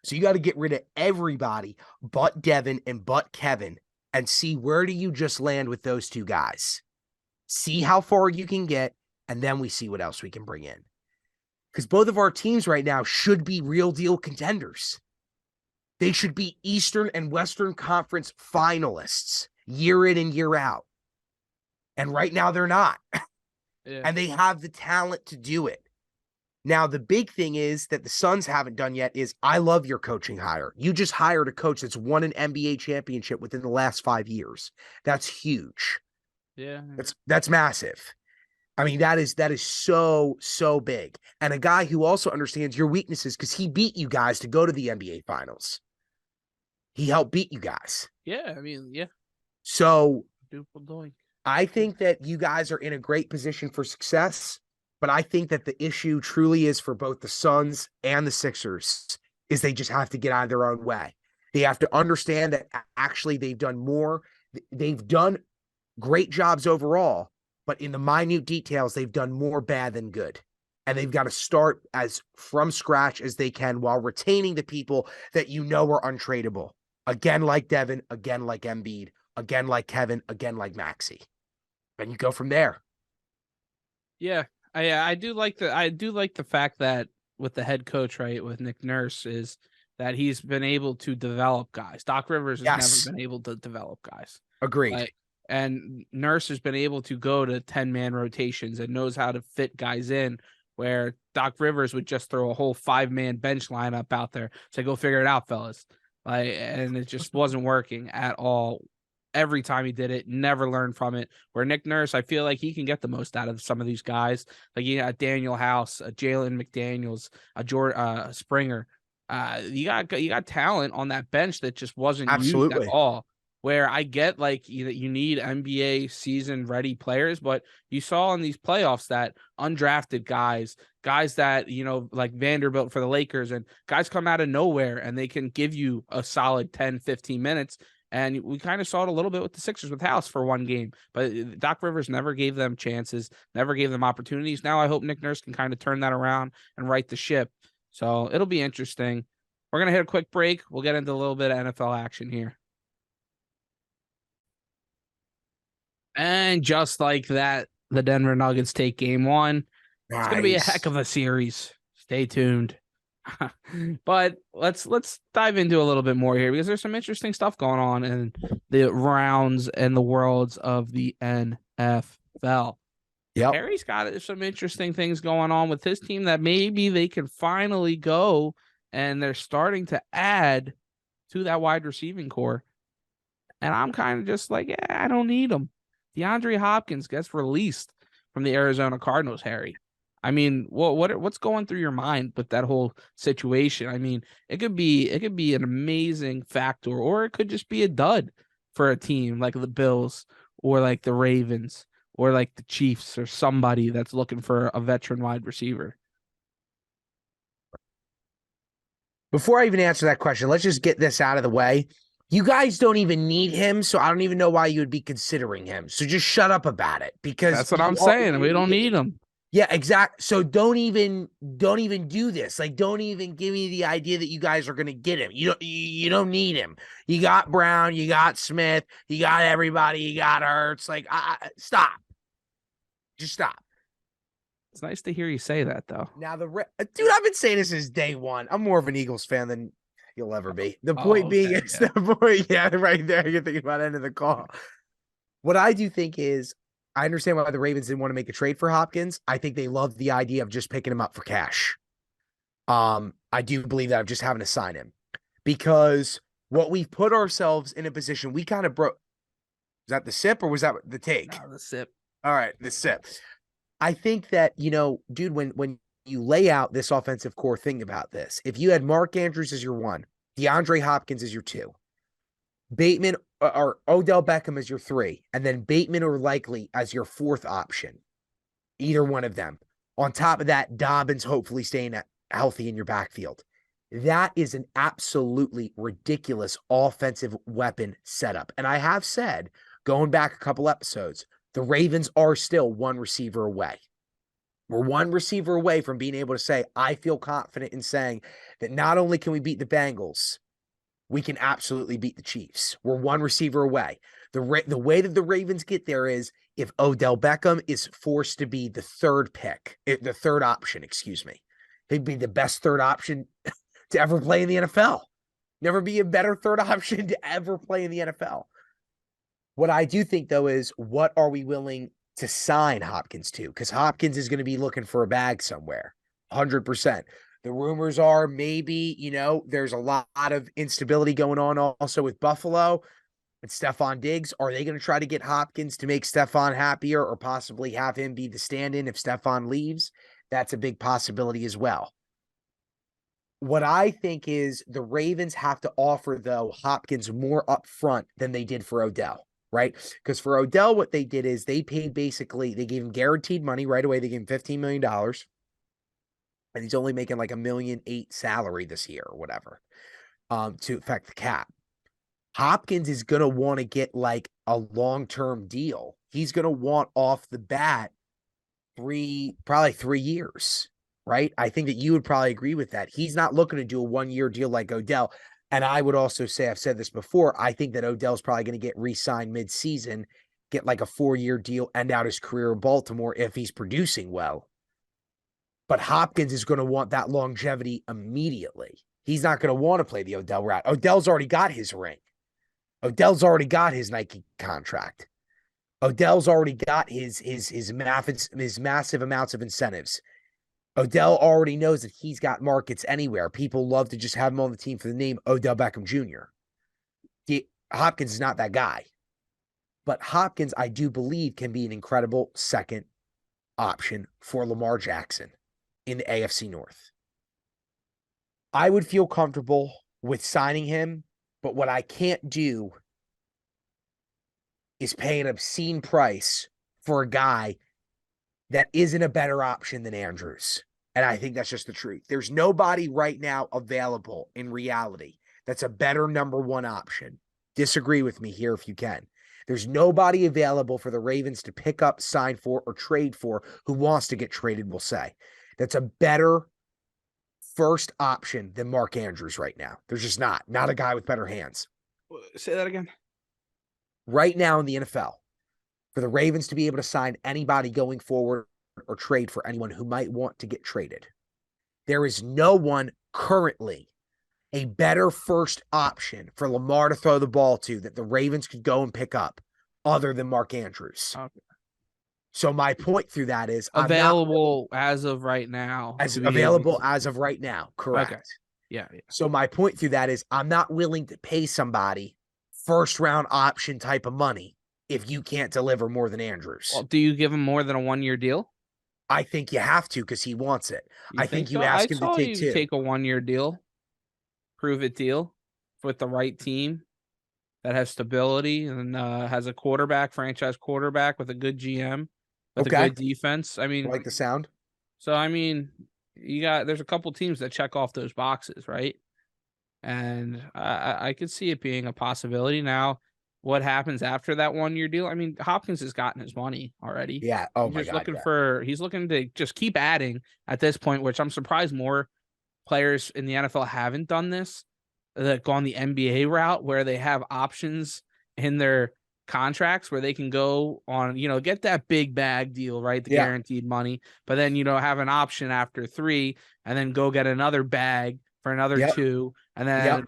So you got to get rid of everybody but Devin and but Kevin and see where do you just land with those two guys. See how far you can get, and then we see what else we can bring in. Because both of our teams right now should be real deal contenders. They should be Eastern and Western Conference finalists year in and year out. And right now they're not. Yeah. And they have the talent to do it. Now, the big thing is that the Suns haven't done yet is I love your coaching hire. You just hired a coach that's won an NBA championship within the last 5 years. That's huge. Yeah. That's massive. I mean, that is so, so big. And a guy who also understands your weaknesses because he beat you guys to go to the NBA finals. He helped beat you guys. Yeah. I mean, yeah. So Doink. I think that you guys are in a great position for success. But I think that the issue truly is for both the Suns and the Sixers is they just have to get out of their own way. They have to understand that actually they've done more. They've done great jobs overall, but in the minute details, they've done more bad than good. And they've got to start as from scratch as they can while retaining the people that you know are untradeable. Again, like Devin, again, like Embiid, again, like Kevin, again, like Maxey. And you go from there. Yeah. I do like the fact that with the head coach, right, with Nick Nurse, is that he's been able to develop guys. Doc Rivers has never been able to develop guys. Agreed. And Nurse has been able to go to 10-man rotations and knows how to fit guys in where Doc Rivers would just throw a whole 5-man bench lineup out there. So go figure it out, fellas. And it just wasn't working at all. Every time he did it, never learned from it. Where Nick Nurse, I feel like he can get the most out of some of these guys. Like you got Daniel House, Jalen McDaniels, Springer. You got talent on that bench that just wasn't used at all. Where I get like you need NBA season ready players, but you saw in these playoffs that undrafted guys that, like Vanderbilt for the Lakers, and guys come out of nowhere and they can give you a solid 10, 15 minutes. And we kind of saw it a little bit with the Sixers with House for one game, but Doc Rivers never gave them chances, never gave them opportunities. Now I hope Nick Nurse can kind of turn that around and right the ship. So it'll be interesting. We're going to hit a quick break. We'll get into a little bit of NFL action here. And just like that, the Denver Nuggets take game 1. Nice. It's going to be a heck of a series. Stay tuned. But let's dive into a little bit more here because there's some interesting stuff going on in the rounds and the worlds of the NFL. Yep. Harry's got some interesting things going on with his team that maybe they can finally go and they're starting to add to that wide receiving core. And I'm kind of just like, yeah, I don't need them. DeAndre Hopkins gets released from the Arizona Cardinals, Harry. I mean, what's going through your mind with that whole situation? I mean, it could be an amazing factor, or it could just be a dud for a team like the Bills or like the Ravens or like the Chiefs or somebody that's looking for a veteran wide receiver. Before I even answer that question, let's just get this out of the way. You guys don't even need him, so I don't even know why you would be considering him. So just shut up about it because that's what I'm saying. We don't need him. Yeah, exactly. So don't even do this. Like, don't even give me the idea that you guys are gonna get him. You don't need him. You got Brown, you got Smith, you got everybody, you got Hurts. Like, stop. Just stop. It's nice to hear you say that, though. Now dude, I've been saying this since day one. I'm more of an Eagles fan than you'll ever be. The point being, it's the point. Yeah, right there. You're thinking about end of the call. What I do think is, I understand why the Ravens didn't want to make a trade for Hopkins. I think they love the idea of just picking him up for cash. I do believe that of just having to sign him because what we've put ourselves in a position, we kind of broke. Was that the sip or was that the take? No, the sip. All right, the sip. I think that, dude, when you lay out this offensive core, thing about this, if you had Mark Andrews as your 1, DeAndre Hopkins as your 2, Bateman or Odell Beckham as your 3, and then Bateman or Likely as your 4th option. Either one of them. On top of that, Dobbins hopefully staying healthy in your backfield. That is an absolutely ridiculous offensive weapon setup. And I have said, going back a couple episodes, the Ravens are still one receiver away. We're one receiver away from being able to say, I feel confident in saying that not only can we beat the Bengals, we can absolutely beat the Chiefs. We're one receiver away. The way that the Ravens get there is if Odell Beckham is forced to be the third option, excuse me. He'd be the best third option to ever play in the NFL. Never be a better third option to ever play in the NFL. What I do think, though, is what are we willing to sign Hopkins to? Because Hopkins is going to be looking for a bag somewhere, 100%. The rumors are maybe, there's a lot of instability going on also with Buffalo and Stephon Diggs. Are they going to try to get Hopkins to make Stephon happier or possibly have him be the stand-in if Stephon leaves? That's a big possibility as well. What I think is the Ravens have to offer, though, Hopkins more upfront than they did for Odell, right? Because for Odell, what they did is they gave him guaranteed money right away. They gave him $15 million. And he's only making like $1.8 million salary this year or whatever, to affect the cap. Hopkins is going to want to get like a long-term deal. He's going to want off the bat probably 3 years, right? I think that you would probably agree with that. He's not looking to do a 1-year deal like Odell. And I would also say, I've said this before, I think that Odell's probably going to get re-signed mid-season, get like a 4-year deal, end out his career in Baltimore if he's producing well. But Hopkins is going to want that longevity immediately. He's not going to want to play the Odell route. Odell's already got his ring. Odell's already got his Nike contract. Odell's already got his massive amounts of incentives. Odell already knows that he's got markets anywhere. People love to just have him on the team for the name Odell Beckham Jr. Hopkins is not that guy. But Hopkins, I do believe, can be an incredible second option for Lamar Jackson in the AFC North. I would feel comfortable with signing him, but what I can't do is pay an obscene price for a guy that isn't a better option than Andrews. And I think that's just the truth. There's nobody right now available in reality that's a better number one option. Disagree with me here if you can. There's nobody available for the Ravens to pick up, sign for, or trade for who wants to get traded, we'll say. That's a better first option than Mark Andrews right now. There's just not a guy with better hands. Say that again. Right now in the NFL, for the Ravens to be able to sign anybody going forward or trade for anyone who might want to get traded, there is no one currently a better first option for Lamar to throw the ball to that the Ravens could go and pick up other than Mark Andrews. Okay. So my point through that is available as of right now. As of right now. Correct. Okay. Yeah. So my point through that is I'm not willing to pay somebody first round option type of money if you can't deliver more than Andrews. Well, do you give him more than a 1-year deal? I think you have to because he wants it. I think you ask him to take 2. Take a 1-year deal, prove it deal with the right team that has stability and has a franchise quarterback with a good GM, with a good defense. I mean, I like the sound. So, I mean, there's a couple teams that check off those boxes, right? And I could see it being a possibility. Now, what happens after that 1-year deal? I mean, Hopkins has gotten his money already. Yeah. Oh my God. He's looking to just keep adding at this point, which I'm surprised more players in the NFL haven't done this, that gone the NBA route where they have options in their contracts where they can go on, get that big bag deal, right? The guaranteed money, but then, have an option after 3 and then go get another bag for another 2 and then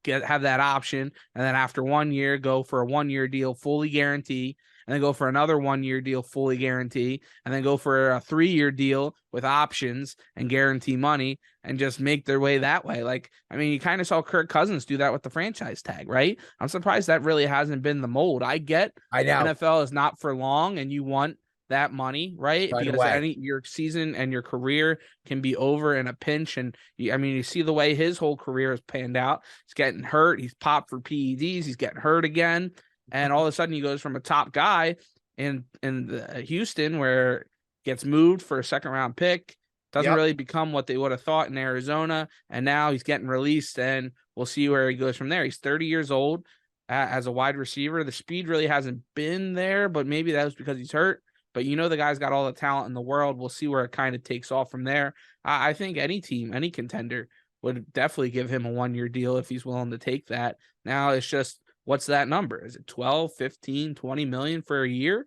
have that option. And then after 1 year, go for a 1-year deal, fully guarantee, and then go for another 1-year deal, fully guarantee, and then go for a 3-year deal with options and guarantee money and just make their way that way. Like, I mean, you kind of saw Kirk Cousins do that with the franchise tag, right? I'm surprised that really hasn't been the mold. I know NFL is not for long and you want that money, right? Because your season and your career can be over in a pinch. And you see the way his whole career has panned out. He's getting hurt. He's popped for PEDs. He's getting hurt again. And all of a sudden he goes from a top guy in Houston where gets moved for a 2nd-round pick, Doesn't really become what they would have thought in Arizona. And now he's getting released, and we'll see where he goes from there. He's 30 years old as a wide receiver. The speed really hasn't been there, but maybe that was because he's hurt. But the guy's got all the talent in the world. We'll see where it kind of takes off from there. I think any team, any contender would definitely give him a 1-year deal if he's willing to take that. Now it's just, what's that number? Is it 12, 15, 20 million for a year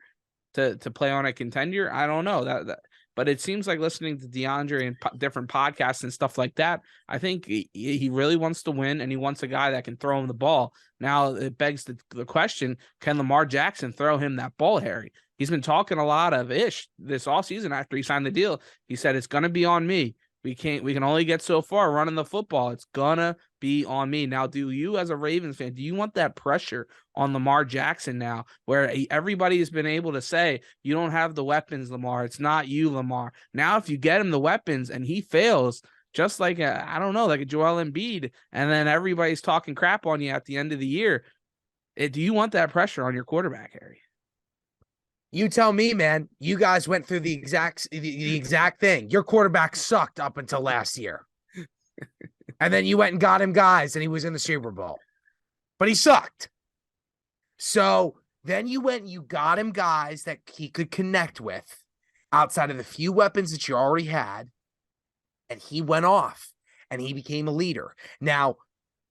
to play on a contender? I don't know but it seems like, listening to DeAndre and different podcasts and stuff like that, I think he really wants to win, and he wants a guy that can throw him the ball. Now it begs the question, can Lamar Jackson throw him that ball, Harry? He's been talking a lot of ish this offseason after he signed the deal. He said, it's going to be on me. We can only get so far running the football. It's gonna be on me. Now, do you, as a Ravens fan, do you want that pressure on Lamar Jackson now, where everybody has been able to say, you don't have the weapons, Lamar. It's not you, Lamar. Now, if you get him the weapons and he fails, just like like a Joel Embiid, and then everybody's talking crap on you at the end of the year, do you want that pressure on your quarterback, Harry? You tell me, man. You guys went through the exact thing. Your quarterback sucked up until last year. And then you went and got him guys, and he was in the Super Bowl. But he sucked. So then you went and you got him guys that he could connect with outside of the few weapons that you already had, and he went off, and he became a leader. Now,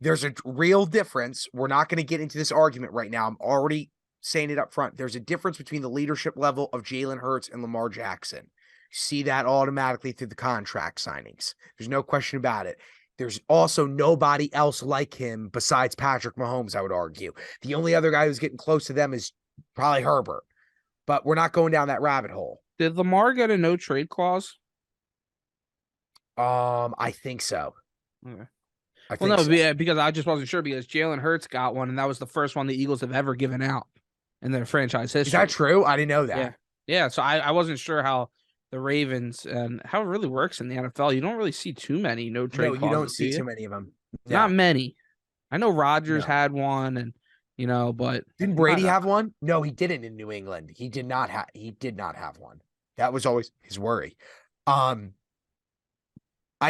there's a real difference. We're not going to get into this argument right now. I'm already saying it up front. There's a difference between the leadership level of Jalen Hurts and Lamar Jackson. You see that automatically through the contract signings. There's no question about it. There's also nobody else like him besides Patrick Mahomes, I would argue. The only other guy who's getting close to them is probably Herbert. But we're not going down that rabbit hole. Did Lamar get a no trade clause? I think so. Okay. So. Because I just wasn't sure, because Jalen Hurts got one, and that was the first one the Eagles have ever given out in their franchise history. Is that true? I didn't know that. Yeah. So I wasn't sure how the Ravens and how it really works in the NFL. You don't really see too many no trade clauses. No, you don't see too many of them. No. Not many. I know Rodgers had one, and but didn't Brady have one? No, he didn't in New England. He did not have one. That was always his worry. I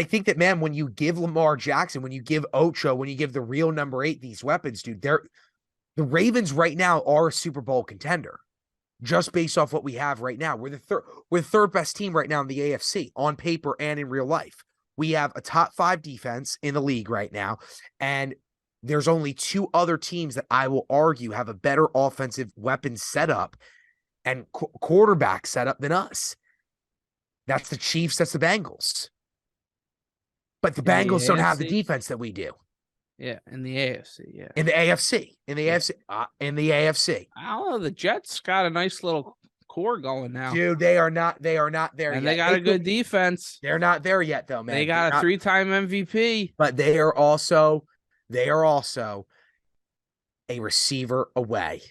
think that, man, when you give Lamar Jackson, when you give Ocho, when you give the real number 8 these weapons, dude, the Ravens right now are a Super Bowl contender, just based off what we have right now. We're the third best team right now in the AFC on paper and in real life. We have a top 5 defense in the league right now, and there's only 2 other teams that I will argue have a better offensive weapon setup and quarterback setup than us. That's the Chiefs. That's the Bengals. But the Bengals don't have the defense that we do. Yeah, in the AFC, yeah. In the AFC. In the AFC. I don't know. The Jets got a nice little core going now. Dude, they are not there and yet. And they got a good defense. They're not there yet, though, man. They got a 3-time MVP. But they are also a receiver away.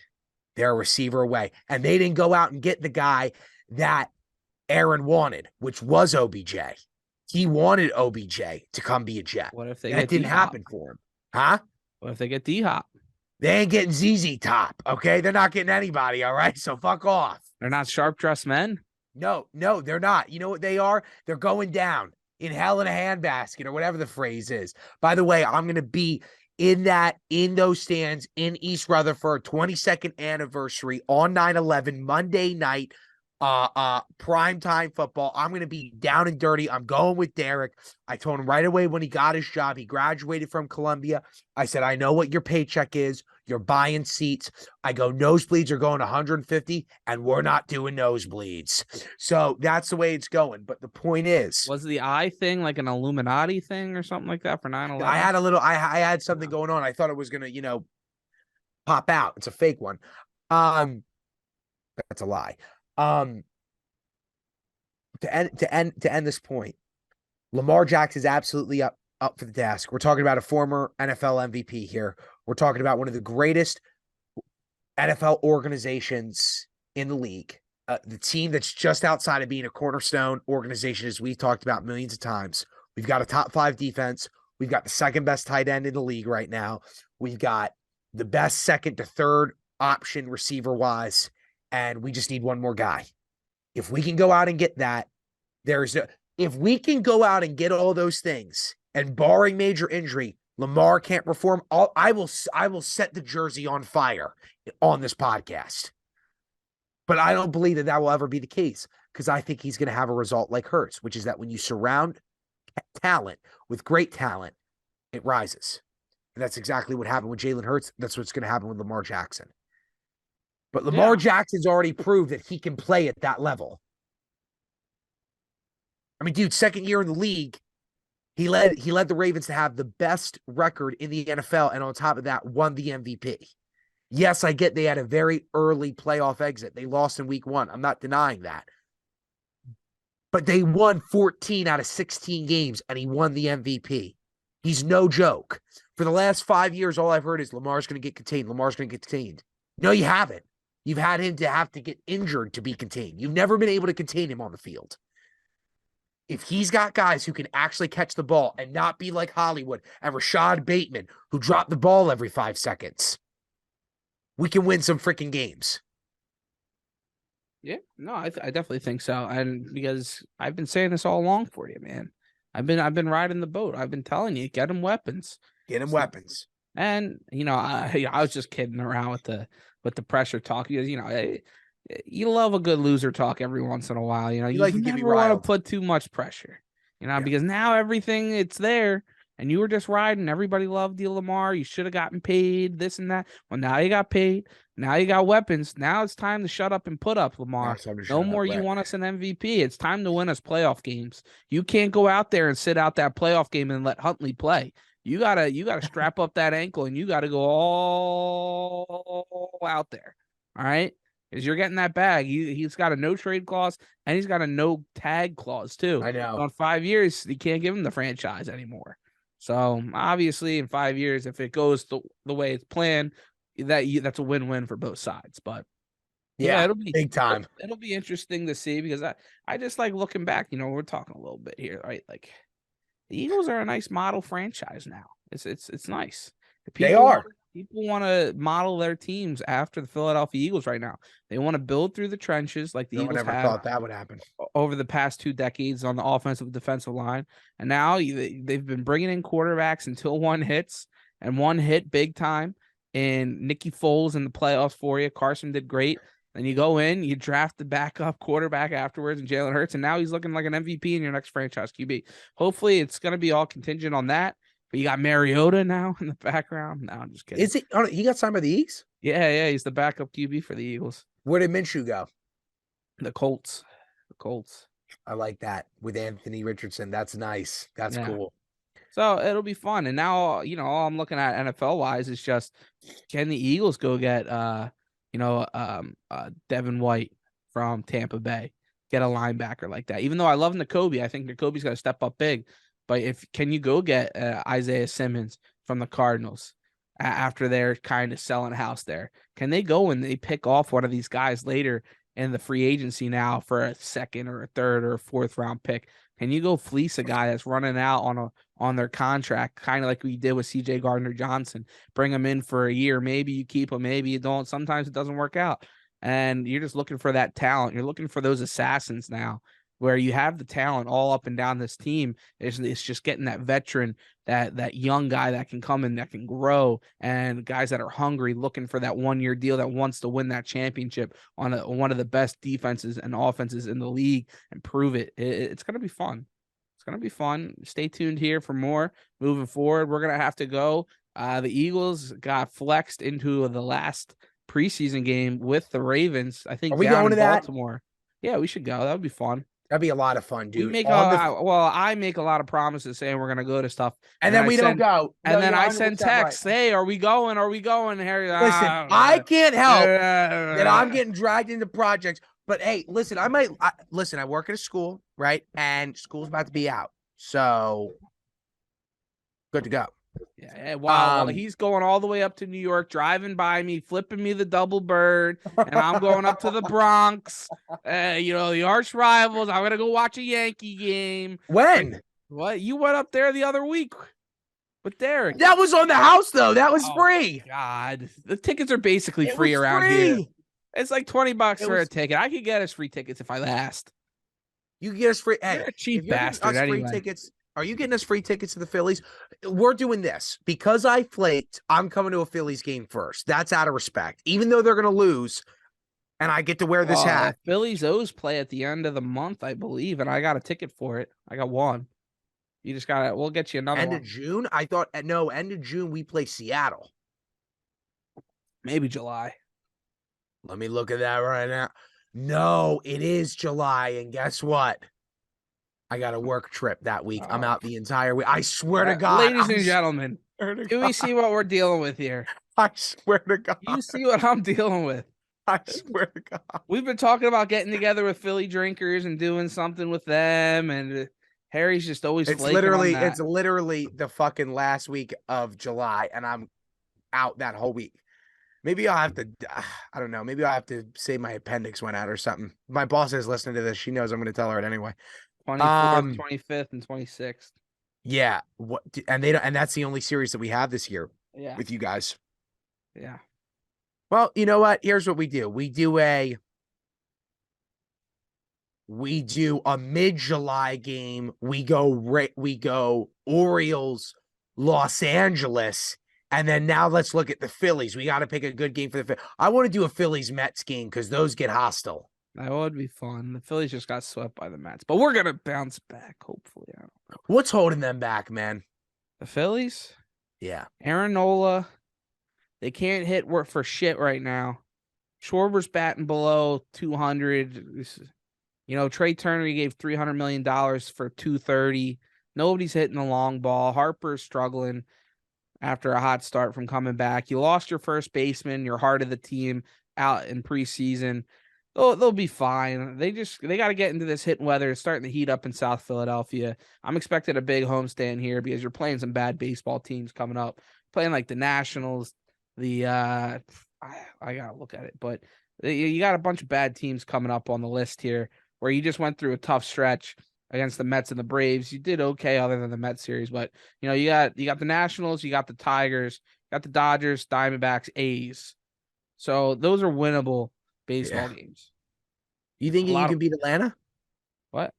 They're a receiver away. And they didn't go out and get the guy that Aaron wanted, which was OBJ. He wanted OBJ to come be a Jet. What if that didn't happen for him? Huh? What if they get D-Hop? They ain't getting ZZ Top, okay? They're not getting anybody, all right? So fuck off. They're not sharp-dressed men? No, they're not. You know what they are? They're going down in hell in a handbasket, or whatever the phrase is. By the way, I'm going to be in those stands in East Rutherford, 22nd anniversary on 9/11, Monday night. Primetime football. I'm going to be down and dirty. I'm going with Derek. I told him right away when he got his job, he graduated from Columbia. I said, I know what your paycheck is. You're buying seats. I go, nosebleeds are going 150, and we're not doing nosebleeds. So that's the way it's going. But the point is, was the eye thing like an Illuminati thing or something like that for 9/11? I had something going on. I thought it was going to, pop out. It's a fake one. That's a lie. To end this point, Lamar Jackson is absolutely up for the task. We're talking about a former NFL MVP here. We're talking about one of the greatest NFL organizations in the league. The team that's just outside of being a cornerstone organization, as we've talked about millions of times. We've got a top 5 defense. We've got the second best tight end in the league right now. We've got the best second to third option receiver wise. And we just need one more guy. If we can go out and get that, If we can go out and get all those things, and barring major injury, Lamar can't perform, I will set the jersey on fire on this podcast. But I don't believe that will ever be the case, because I think he's going to have a result like Hurts, which is that when you surround talent with great talent, it rises. And that's exactly what happened with Jalen Hurts. That's what's going to happen with Lamar Jackson. But Lamar Jackson's already proved that he can play at that level. I mean, dude, second year in the league, he led the Ravens to have the best record in the NFL, and on top of that, won the MVP. Yes, I get they had a very early playoff exit. They lost in week 1. I'm not denying that. But they won 14 out of 16 games, and he won the MVP. He's no joke. For the last 5 years, all I've heard is Lamar's going to get contained. Lamar's going to get contained. No, you haven't. You've had him to have to get injured to be contained. You've never been able to contain him on the field. If he's got guys who can actually catch the ball and not be like Hollywood and Rashad Bateman, who drop the ball every 5 seconds, we can win some freaking games. Yeah, no, I definitely think so. And because I've been saying this all along for you, man. I've been riding the boat. I've been telling you, get him weapons. Get him weapons. And I was just kidding around with the pressure talk, because you love a good loser talk every once in a while. You like to get me never want riled. to put too much pressure. Because now everything, it's there, and you were just riding. Everybody loved you, Lamar. You should have gotten paid, this and that. Well, now you got paid. Now you got weapons. Now it's time to shut up and put up, Lamar. No more you want us an MVP. It's time to win us playoff games. You can't go out there and sit out that playoff game and let Huntley play. You gotta strap up that ankle, and you gotta go all out there. All right? Because you're getting that bag. He's got a no trade clause, and he's got a no tag clause too. I know. On 5 years, you can't give him the franchise anymore. So obviously, in 5 years, if it goes the way it's planned, that's a win-win for both sides. But yeah, it'll be big time. It'll be interesting to see, because I just like looking back. We're talking a little bit here, right? Like, the Eagles are a nice model franchise now. It's nice. They are. People want to model their teams after the Philadelphia Eagles right now. They want to build through the trenches like the Eagles never have thought that would happen over the past 2 decades on the offensive defensive line. And now they've been bringing in quarterbacks until one hits, and one hit big time. And Nicky Foles in the playoffs for you. Carson did great. Then you go in, you draft the backup quarterback afterwards, and Jalen Hurts, and now he's looking like an MVP in your next franchise QB. Hopefully, it's going to be all contingent on that. But you got Mariota now in the background. No, I'm just kidding. Is he? Oh, he got signed by the Eagles? Yeah, he's the backup QB for the Eagles. Where did Minshew go? The Colts. I like that with Anthony Richardson. That's nice. That's cool. So it'll be fun. And now, all I'm looking at NFL wise is just, can the Eagles go get Devin White from Tampa Bay, get a linebacker like that? Even though I love Nakobe, I think Nakobe's got to step up big. But can you go get Isaiah Simmons from the Cardinals after they're kind of selling a house there? Can they go and they pick off one of these guys later in the free agency now for a second or a third or a fourth round pick? Can you go fleece a guy that's running out on their contract, kind of like we did with CJ Gardner-Johnson? Bring him in for a year. Maybe you keep him, maybe you don't. Sometimes it doesn't work out. And you're just looking for that talent. You're looking for those assassins now, where you have the talent all up and down this team. It's just getting that veteran, that young guy that can come in, that can grow, and guys that are hungry, looking for that 1-year deal, that wants to win that championship on one of the best defenses and offenses in the league and prove it. It's going to be fun. It's going to be fun. Stay tuned here for more moving forward. We're going to have to go. The Eagles got flexed into the last preseason game with the Ravens. I think are we going to Baltimore. Yeah, we should go. That would be fun. That'd be a lot of fun, dude. I make a lot of promises saying we're gonna go to stuff, and then we don't go. And then I send texts, right. Hey, are we going? Are we going? Harry, listen, I can't help that I'm getting dragged into projects. But hey, listen, I work at a school, right? And school's about to be out, so good to go. Yeah, wow. He's going all the way up to New York, driving by me, flipping me the double bird, and I'm going up to the Bronx. The arch rivals. I'm gonna go watch a Yankee game. When? What? You went up there the other week with Derek. That was on the house, though. That was free. God, the tickets are basically free around here. It's like $20 for a ticket. I could get us free tickets if I last. You can get us free. You're Hey, a if cheap you're getting bastard us free anyway. tickets, are you getting us free tickets to the Phillies? We're doing this because I flaked. I'm coming to a Phillies game first. That's out of respect, even though they're going to lose, and I get to wear this hat. Phillies O's play at the end of the month, I believe, and I got a ticket for it. I got one. You just got it. We'll get you another End one. of June. I thought no. End of June we play Seattle. Maybe July. Let me look at that right now. No, it is July, and guess what? I got a work trip that week. I'm out the entire week. I swear to God. Ladies and gentlemen, do we see what we're dealing with here? I swear to God. You see what I'm dealing with? I swear to God. We've been talking about getting together with Philly drinkers and doing something with them, and Harry's just always flaking on that. It's literally the fucking last week of July, and I'm out that whole week. Maybe I'll have to, I don't know. Maybe I'll have to say my appendix went out or something. My boss is listening to this. She knows I'm going to tell her it anyway. 24th, 25th, and 26th. Yeah. And that's the only series that we have this year. Yeah. With you guys. Yeah. Well, you know what? Here's what we do. We do a mid-July game. We go Orioles, Los Angeles. And then now let's look at the Phillies. We got to pick a good game for the Phillies. I want to do a Phillies-Mets game because those get hostile. That would be fun. The Phillies just got swept by the Mets, but we're going to bounce back, hopefully. I don't know. What's holding them back, man? The Phillies? Yeah. Aaron Nola. They can't hit work for shit right now. Schwarber's batting below 200. Trey Turner, he gave $300 million for 230. Nobody's hitting the long ball. Harper's struggling after a hot start from coming back. You lost your first baseman, your heart of the team, out in preseason. They'll be fine. They got to get into this hitting weather. It's starting to heat up in South Philadelphia. I'm expecting a big homestand here because you're playing some bad baseball teams coming up. Playing like the Nationals, I gotta look at it, but you got a bunch of bad teams coming up on the list here where you just went through a tough stretch against the Mets and the Braves. You did okay other than the Mets series, but you got the Nationals, you got the Tigers, you got the Dodgers, Diamondbacks, A's. So those are winnable baseball games. You think you can beat Atlanta? What?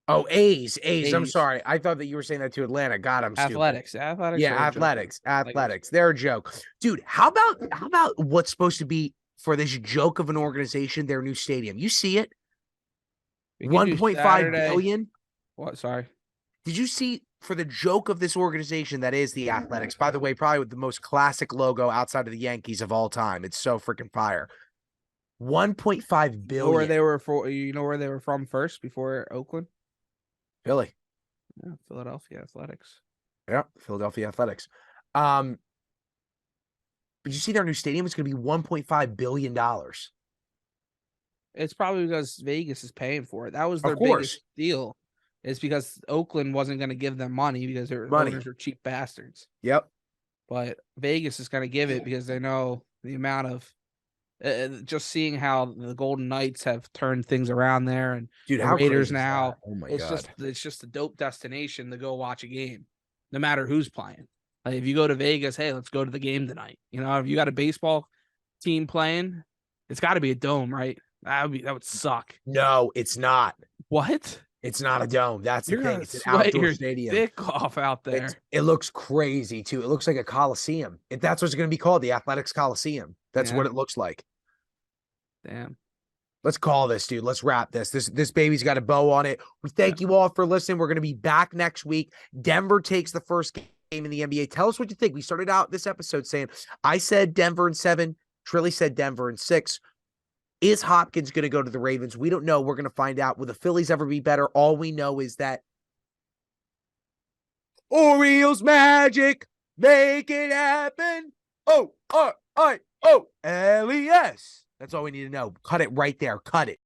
Oh, A's. I'm sorry. I thought that you were saying that to Atlanta. God, I'm stupid. Athletics. Yeah, athletics. They're a joke. Dude, how about what's supposed to be for this joke of an organization, their new stadium? You see it? 1.5 billion. What? Sorry. Did you see for the joke of this organization that is the Athletics? By the way, probably with the most classic logo outside of the Yankees of all time. It's so freaking fire. 1.5 billion. You know where they were from first before Oakland? Philly. Yeah, Philadelphia Athletics. Yeah, Philadelphia Athletics. But you see their new stadium is going to be $1.5 billion. It's probably because Vegas is paying for it. That was their biggest deal. It's because Oakland wasn't going to give them money because their owners are cheap bastards. Yep. But Vegas is going to give it because they know the amount of just seeing how the Golden Knights have turned things around there, and dude, the how Raiders now. Oh my God. It's just a dope destination to go watch a game, no matter who's playing. Like if you go to Vegas, hey, let's go to the game tonight. If you got a baseball team playing, it's got to be a dome, right? That would suck. No, it's not. What? It's not a dome. That's the thing. It's an outdoor outdoor stadium. Dick off out there. It looks crazy too. It looks like a Coliseum. That's what it's going to be called, the Athletics Coliseum. That's what it looks like. Damn. Let's call this, dude. Let's wrap this. This baby's got a bow on it. We thank you all for listening. We're going to be back next week. Denver takes the first game in the NBA. Tell us what you think. We started out this episode saying, I said Denver in 7. Trilly said Denver in 6. Is Hopkins going to go to the Ravens? We don't know. We're going to find out. Will the Phillies ever be better? All we know is that Orioles magic, make it happen. O-R-I-O-L-E-S. That's all we need to know. Cut it right there. Cut it.